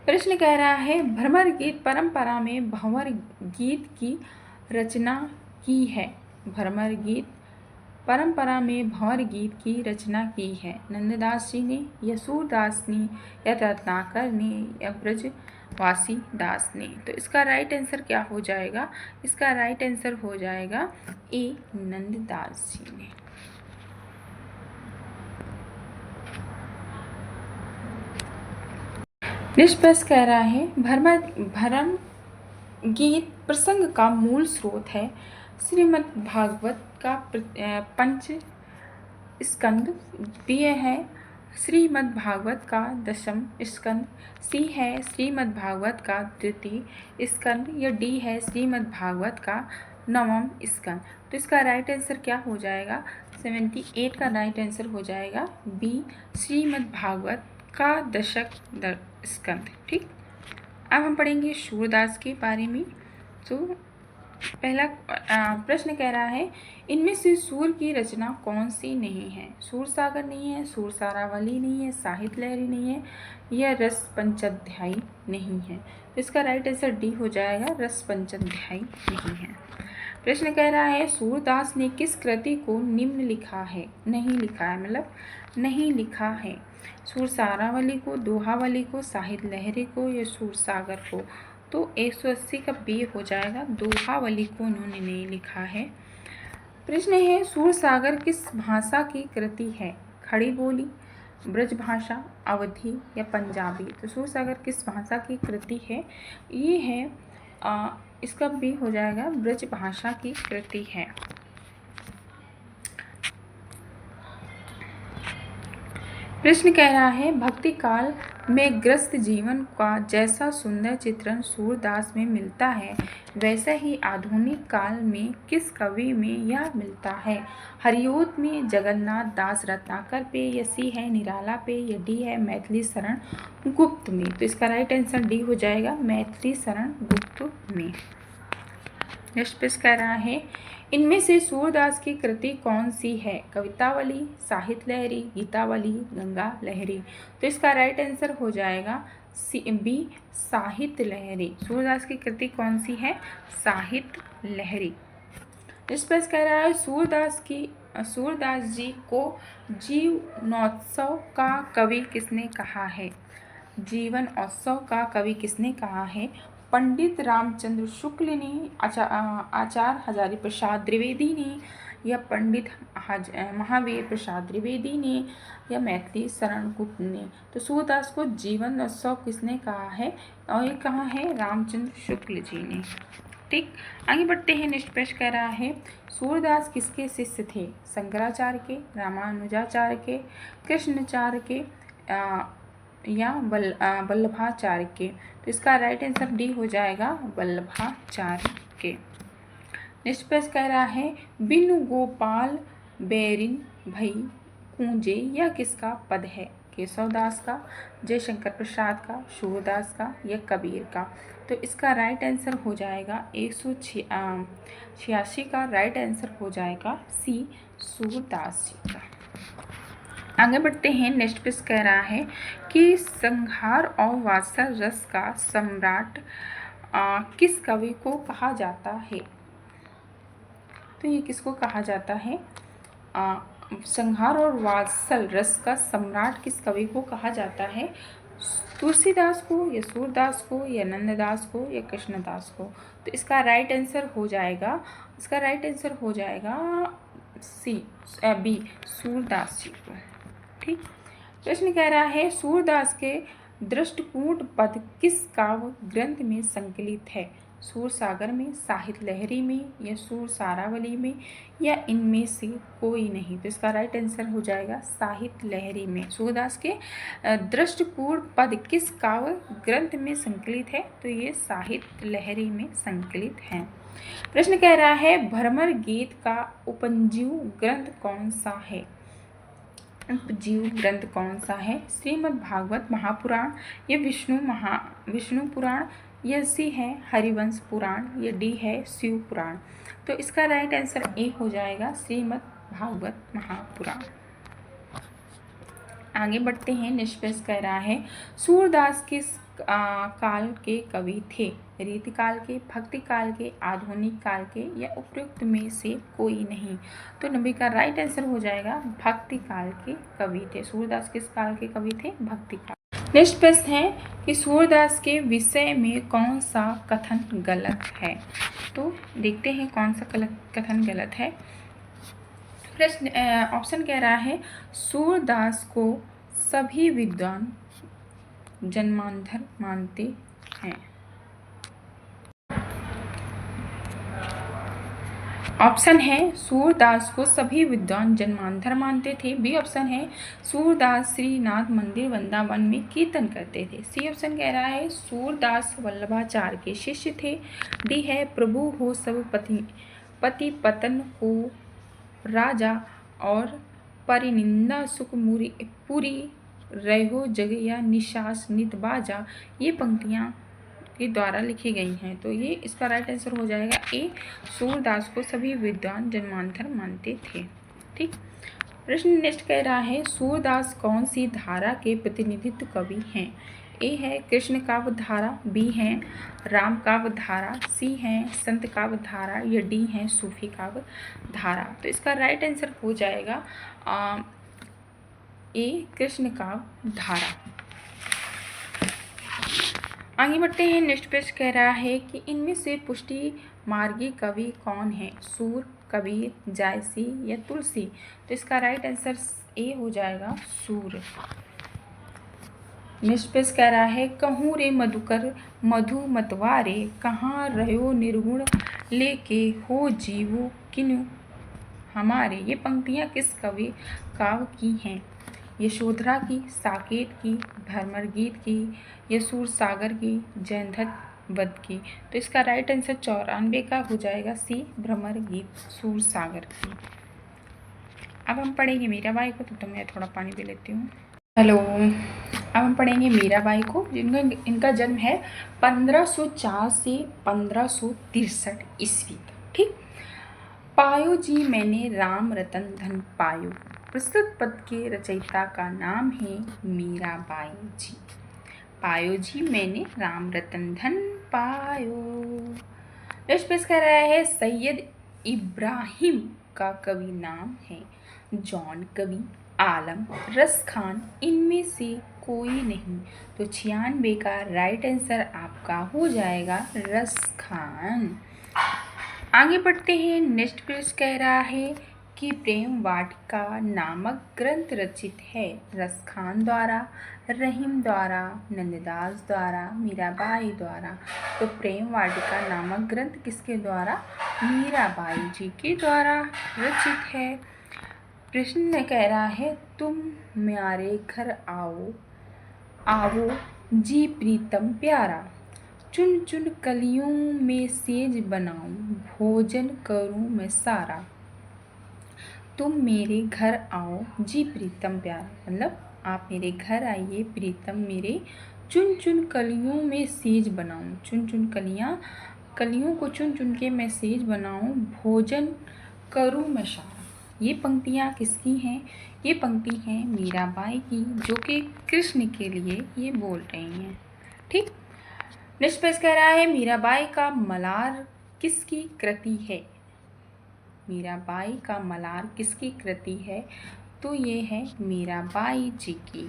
प्रश्न कह रहा है भ्रमर गीत परंपरा में भंवर गीत की रचना की है। भ्रमर गीत परंपरा में भंवर गीत की रचना की है नंददास जी ने या सूरदास ने या रत्नाकर ने या ब्रजवासी दास ने? तो इसका राइट आंसर क्या हो जाएगा? इसका राइट आंसर हो जाएगा ए, नंददास जी ने। निष्पक्ष कह रहा है भरम गीत प्रसंग का मूल स्रोत है। श्रीमद् भागवत का पंच स्कंद, बी है श्रीमद् भागवत का 10वां स्कंद, सी है श्रीमद् भागवत का 2वां स्कंद या डी है श्रीमद् भागवत का 9वां स्कंद? तो इसका राइट आंसर क्या हो जाएगा? 78 का राइट आंसर हो जाएगा बी, श्रीमद् भागवत का 10वां स्कंद। ठीक, अब हम पढ़ेंगे सूरदास के बारे में। तो पहला प्रश्न कह रहा है इनमें से सूर की रचना कौन सी नहीं है? सूरसागर नहीं है, सूरसारावली नहीं है, साहित्य लहरी नहीं है या रस पंचाध्यायी नहीं है? तो इसका राइट आंसर डी हो जाएगा, रस पंचाध्यायी नहीं है। प्रश्न कह रहा है सूरदास ने किस कृति को निम्न लिखा है? नहीं लिखा है, मतलब नहीं लिखा है। सूरसारावली को, दोहावली को, साहित्य लहरी को या सूरसागर को? तो 180 का बी हो जाएगा, दोहावली को उन्होंने नहीं लिखा है। प्रश्न है, सूरसागर किस भाषा की कृति है? खड़ी बोली, ब्रज भाषा, अवधी या पंजाबी? तो सूरसागर किस भाषा की कृति है? ये है इसका बी हो जाएगा, ब्रज भाषा की कृति है। प्रश्न कह रहा है, भक्ति काल में ग्रस्त जीवन का जैसा सुंदर चित्रण सूरदास में मिलता है, वैसा ही आधुनिक काल में किस कवि में यह मिलता है? हरिओत में जगन्नाथ दास रत्नाकर पे, या सी है निराला पे, या डी है मैथिली शरण गुप्त में? तो इसका राइट आंसर डी हो जाएगा, मैथिली शरण गुप्त में। नेक्स्ट प्रश्न कह रहा है, इनमें से सूरदास की कृति कौन सी है? कवितावली, साहित्य लहरी, गीतावली, गंगा लहरी? तो इसका राइट आंसर हो जाएगा बी, साहित्य लहरी। सूरदास की कृति कौन सी है? साहित्य लहरी। इस पर कह रहा है, सूरदास जी को जीवनोत्सव का कवि किसने कहा है? जीवन उत्सव का कवि किसने कहा है? पंडित रामचंद्र शुक्ल ने, आचार्य हजारी प्रसाद द्विवेदी ने, या पंडित महावीर प्रसाद द्विवेदी ने, या मैथिली शरण गुप्त ने? तो सूरदास को जीवन उत्सव किसने कहा है? और ये कहा है? रामचंद्र शुक्ल जी ने। ठीक, आगे बढ़ते हैं। नेक्स्ट प्रश्न कह रहा है, सूरदास किसके शिष्य थे? शंकराचार्य के, रामानुजाचार्य के, कृष्णाचार्य के, या वल्लभाचार्य के? तो इसका राइट आंसर डी हो जाएगा, वल्लभाचार्य के। नेक्स्ट प्रश्न कह रहा है, बिनु गोपाल बैरिन भई कूंजे, यह किसका पद है? केशवदास का, जयशंकर प्रसाद का, सूरदास का, या कबीर का? तो इसका राइट आंसर हो जाएगा 186 का राइट आंसर हो जाएगा सी, सूरदास जी का। आगे बढ़ते हैं। नेक्स्ट प्रश्न कह रहा है कि संहार और वात्सल रस का सम्राट किस कवि को कहा जाता है? तो ये किसको कहा जाता है? संहार और वात्सल रस का सम्राट किस कवि को कहा जाता है? तुलसीदास को, या सूरदास को, या नंददास को, या कृष्णदास को? तो इसका राइट आंसर हो जाएगा, सी, बी, सूरदास जी को। ठीक, प्रश्न कह रहा है, सूरदास के दृष्टिकूट पद किस काव्य ग्रंथ में संकलित है? सूरसागर में, साहित्य लहरी में, या सूरसारावली में, या इनमें से कोई नहीं? तो इसका राइट आंसर हो जाएगा साहित्य लहरी में। सूरदास के दृष्टिकूट पद किस काव्य ग्रंथ में संकलित है? तो ये साहित्य लहरी में संकलित है। प्रश्न कह रहा है, भ्रमर गीत का उपजीव ग्रंथ कौन सा है? उपजीव ग्रंथ कौन सा है? श्रीमद् भागवत महापुराण, या विष्णु पुराण, या सी है हरिवंश पुराण, या डी है शिव पुराण? तो इसका राइट आंसर ए हो जाएगा, श्रीमद् भागवत महापुराण। आगे बढ़ते हैं। निष्कर्ष कह रहा है, सूरदास किस काल के कवि थे? रीति काल के, भक्ति काल के, आधुनिक काल के, या उपयुक्त में से कोई नहीं? तो 90 का राइट आंसर हो जाएगा, भक्ति काल के कवि थे। सूरदास किस काल के कवि थे? भक्ति काल। नेक्स्ट प्रश्न है कि सूरदास के विषय में कौन सा कथन गलत है? तो देखते हैं कौन सा कथन गलत है। प्रश्न ऑप्शन कह रहा है, सूरदास को सभी विद्वान जन्मांधर मानते हैं। ऑप्शन है, सूरदास को सभी विद्वान जन्मांधर मानते थे। बी ऑप्शन है, सूरदास श्रीनाथ मंदिर वृंदावन में कीर्तन करते थे। सी ऑप्शन कह रहा है, सूरदास वल्लभाचार्य के शिष्य थे। डी है, प्रभु हो सब पति पतन को राजा और परिनिंदा सुख पूरी रहो जग या निशास नित बाजा, ये पंक्तियाँ के द्वारा लिखी गई हैं। तो ये इसका राइट आंसर हो जाएगा ए, सूरदास को सभी विद्वान जन्मांधर मानते थे। ठीक, प्रश्न नेक्स्ट कह रहा है, सूरदास कौन सी धारा के प्रतिनिधित्व कवि हैं? ए है कृष्ण काव्य धारा, बी है राम काव्य धारा, सी है संत काव्य धारा, या डी है सूफी काव्य धारा? तो इसका राइट आंसर हो जाएगा ए, कृष्ण काव्य धारा। आगे बढ़ते हैं। नेक्स्ट पेज कह रहा है कि इनमें से पुष्टि मार्गी कवि कौन है? सूर, कबीर, जायसी या तुलसी? तो इसका राइट आंसर ए हो जाएगा, सूर। नेक्स्ट पेज कह रहा है कहूँ रे मधुकर मधु मतवारे, कहाँ रहो निर्गुण लेके हो जीवो किनु हमारे। ये पंक्तियाँ किस कवि काव्य की हैं? यशोधरा की, साकेत की, भ्रमर गीत की या सूरसागर की, जयंधत वध की? तो इसका राइट आंसर 94 का हो जाएगा, सी, भ्रमर गीत सूरसागर की। अब हम पढ़ेंगे मीराबाई को, तो मैं थोड़ा पानी पी लेती हूँ। हेलो। अब हम पढ़ेंगे मीराबाई को, इनका जन्म है 1504 से 1563 ईस्वी तक। ठीक। पायो जी मैंने राम रतन धन पायो, प्रस्तुत पद के रचयिता का नाम है मीराबाई जी। पायो जी मैंने राम रतन धन पायो। नेक्स्ट पेज कह रहा है सैयद इब्राहिम का कवि नाम है जॉन कवि, आलम, रस खान, इनमें से कोई नहीं। तो 96 का राइट आंसर आपका हो जाएगा रस खान। आगे बढ़ते हैं। नेक्स्ट पेज कह रहा है कि प्रेम वाटिका नामक ग्रंथ रचित है रस खान द्वारा, रहीम द्वारा, नंददास द्वारा, मीराबाई द्वारा। तो प्रेम वाटिका नामक ग्रंथ किसके द्वारा? मीराबाई जी के द्वारा रचित है। प्रश्न कह रहा है तुम म्यारे घर आओ आओ जी प्रीतम प्यारा, चुन चुन कलियों में सेज बनाऊं, भोजन करूं मैं सारा। तुम मेरे घर आओ जी प्रीतम प्यारा, मतलब आप मेरे घर आइए प्रीतम मेरे, चुन चुन कलियों में सेज बनाऊं, चुन चुन कलियों को चुन चुन के मैं सेज बनाऊं, भोजन करूं मैं सारा। ये पंक्तियाँ किसकी हैं? ये पंक्ति हैं मीराबाई की, जो कि कृष्ण के लिए ये बोल रही हैं। ठीक। नेक्स्ट पेज कह रहा है मीराबाई का मलार किसकी कृति है? मीराबाई का मलार किसकी कृति है? तो ये है मीराबाई जी की।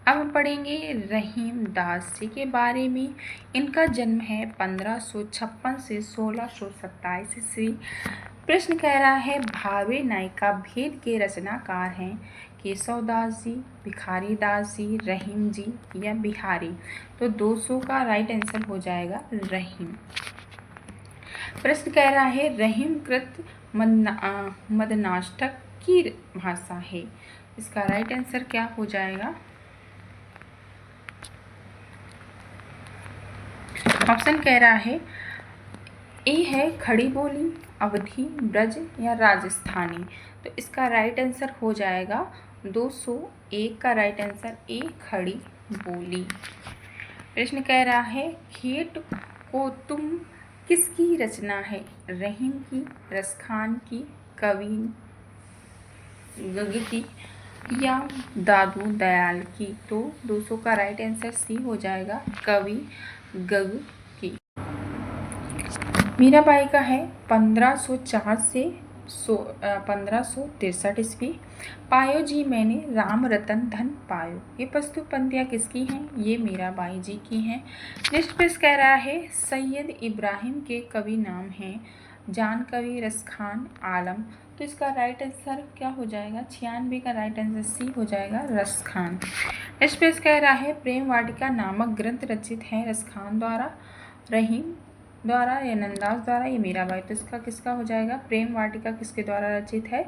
अब हम पढ़ेंगे रहीम दास जी के बारे में। इनका जन्म है 1556 से 1627 ईस्वी। प्रश्न कह रहा है भावे नायिका भेद के रचनाकार हैं केशव दास जी, भिखारी दास जी, रहीम जी या बिहारी। तो 200 का राइट आंसर हो जाएगा रहीम। प्रश्न कह रहा है रहीम कृत मदनाष्टक की भाषा है। इसका राइट आंसर क्या हो जाएगा? ऑप्शन कह रहा है ए है खड़ी बोली, अवधी, ब्रज या राजस्थानी। तो इसका राइट आंसर हो जाएगा 201 का राइट आंसर ए, खड़ी बोली। प्रश्न कह रहा है खेत को तुम किसकी रचना है? रहीम की, रसखान की, कवि गग की या दादू दयाल की? तो 200 का राइट आंसर सी हो जाएगा, कवि गग की। मीराबाई का है 1504 से 1563 ईस्वी। पायो जी मैंने राम रतन धन पायो, ये प्रस्तुत पंक्तियाँ किसकी हैं? ये मीराबाई जी की हैं। नेक्स्ट पेज कह रहा है सैयद इब्राहिम के कवि नाम हैं जान कवि, रसखान, आलम। तो इसका राइट आंसर क्या हो जाएगा? 96 का राइट आंसर सी हो जाएगा, रसखान। नेक्स्ट पेज कह रहा है प्रेम वाटिका नामक ग्रंथ रचित है रसखान द्वारा, रहीम द्वारा या नंददास द्वारा या मीराबाई। तो इसका किसका हो जाएगा? प्रेम वाटिका किसके द्वारा रचित है?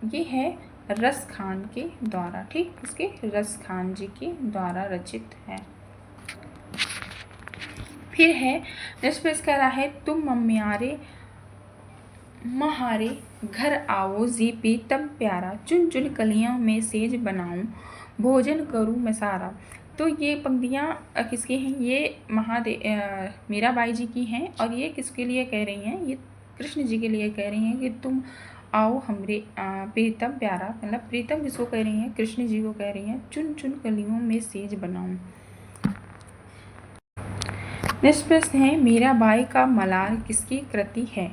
ये है रस खान के द्वारा। ठीक, किसके? रस खान जी के द्वारा रचित है। फिर है नेक्स्ट पेज कह रहा है तुम मम्यारे महारे घर आओ जी प्रीतम प्यारा, चुन चुन कलियों में सेज बनाऊं, भोजन करूं मैं सारा। तो ये पंक्तियाँ किसकी हैं? ये मीराबाई जी की हैं। और ये किसके लिए कह रही हैं? ये कृष्ण जी के लिए कह रही हैं कि तुम आओ हमरे प्रीतम प्यारा, मतलब प्रीतम किसको कह रही हैं? कृष्ण जी को कह रही हैं, चुन चुन कलियों में सेज बनाऊं। नेक्स्ट प्रश्न है मीराबाई का मलार किसकी कृति है?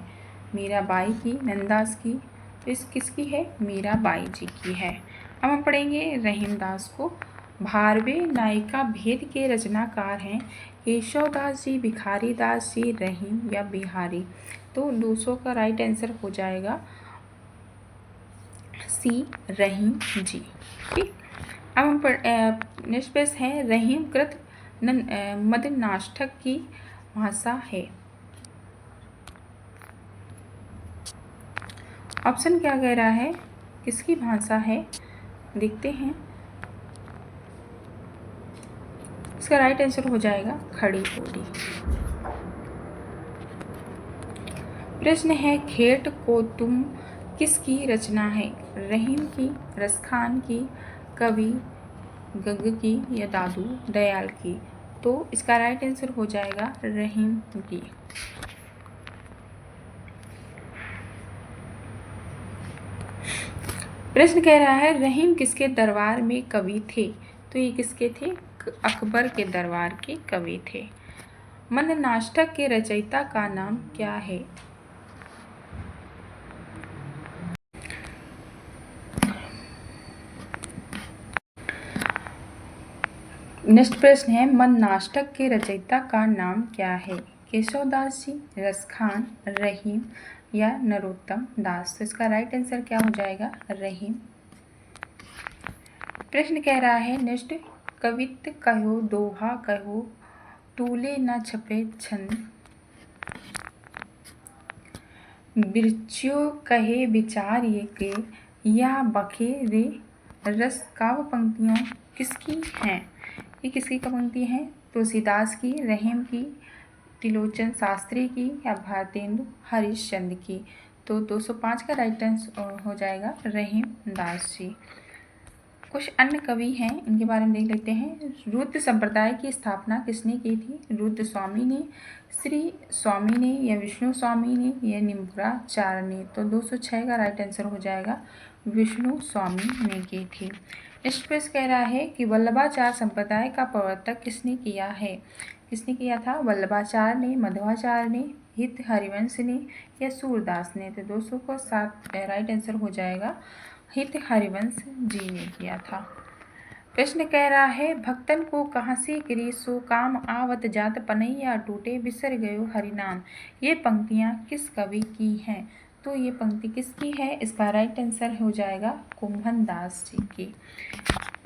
मीराबाई की, नंददास की? तो इस किसकी है? मीराबाई जी की है। अब हम पढ़ेंगे रहीमदास को। भारवे नायिका भेद के रचनाकार हैं केशवदास जी, भिखारी दास जी, रहीम या बिहारी। तो 200 का राइट आंसर हो जाएगा सी, रहीम जी। ठीक, अब हम नेक्स्ट पेज है रहीम कृत मदनाष्टक की भाषा है। ऑप्शन क्या कह रहा है, किसकी भाषा है, देखते हैं। इसका राइट आंसर हो जाएगा खड़ी बोली। प्रश्न है खेट को तुम किसकी रचना है, रहीम की, रसखान की, कवि गग की या दादू दयाल की। तो इसका राइट आंसर हो जाएगा रहीम की। प्रश्न कह रहा है रहीम किसके दरबार में कवि थे। तो ये किसके थे, अकबर के दरबार के कवि थे। मदनाष्टक के रचयिता का नाम क्या है। नेक्स्ट प्रश्न है मदनाष्टक के रचयिता का नाम क्या है, केशवदास जी, रसखान, रहीम या नरोत्तम दास। तो इसका राइट आंसर क्या हो जाएगा, रहीम। प्रश्न कह रहा है नेक्स्ट, कवित कहो दोहा कहो टूले न छपे छंद, बिरचियो कहे विचार ये के या बखे रे रस। काव्य पंक्तियों किसकी हैं, ये किसकी पंक्ति हैं, तुलसीदास की, रहीम की, त्रिलोचन शास्त्री की या भारतेंदु हरिश्चंद्र की। तो 205 का राइट आंसर हो जाएगा रहीम दास जी। कुछ अन्य कवि हैं, इनके बारे में देख लेते हैं। रुद्र संप्रदाय की स्थापना किसने की थी, रुद्र स्वामी ने, श्री स्वामी ने या विष्णु स्वामी ने या निम्बराचार्य ने। तो 206 का राइट आंसर हो जाएगा विष्णु स्वामी ने की थी। नेक्स्ट प्रश्न कह रहा है कि वल्लभाचार्य संप्रदाय का प्रवर्तक किसने किया है, किसने किया था, वल्लभाचार्य ने, मध्वाचार्य ने, हित हरिवंश ने या सूरदास ने। तो 207 राइट आंसर हो जाएगा हित हरिवंश जी ने किया था। प्रश्न कह रहा है भक्तन को कहाँ से गिरी सो काम आवत जात पनैया टूटे बिसर गयो हरिनाम। ये पंक्तियाँ किस कवि की हैं। तो ये पंक्ति किसकी है, इसका राइट आंसर हो जाएगा कुंभन दास जी की।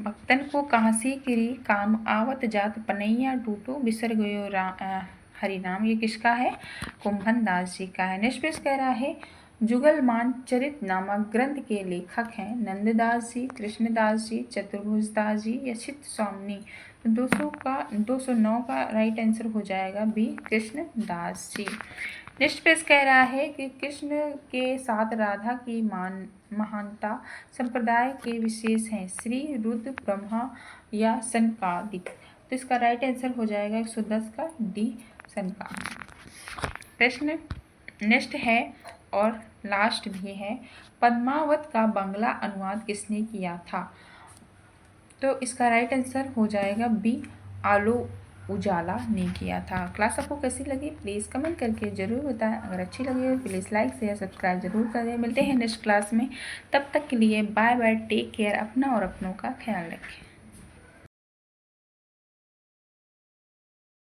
भक्तन को कहाँ से गिरी काम आवत जात पनैया टूटो बिसर गयो हरिनाम, ये किसका है, कुंभन दास जी का है। नेक्स्ट पेज कह रहा है जुगलमान चरित नामक ग्रंथ के लेखक हैं नंददास जी, कृष्णदास जी, चतुर्भुज दास जी या चित्त स्वामी। 209 का राइट आंसर हो जाएगा बी, कृष्णदास जी। नेक्स्ट पेज कह रहा है कि कृष्ण के साथ राधा की महानता संप्रदाय के विशेष हैं श्री रुद्र ब्रह्मा या सनकादिक। तो इसका राइट आंसर हो जाएगा 110 का डी, सनकादिक। प्रश्न नेक्स्ट है और लास्ट भी है पद्मावत का बांग्ला अनुवाद किसने किया था। तो इसका राइट आंसर हो जाएगा बी, आलो उजाला ने किया था। क्लास आपको कैसी लगी प्लीज़ कमेंट करके ज़रूर बताएं। अगर अच्छी लगी हो प्लीज़ लाइक शेयर सब्सक्राइब जरूर करें। मिलते हैं नेक्स्ट क्लास में, तब तक के लिए बाय बाय, टेक केयर, अपना और अपनों का ख्याल रखें।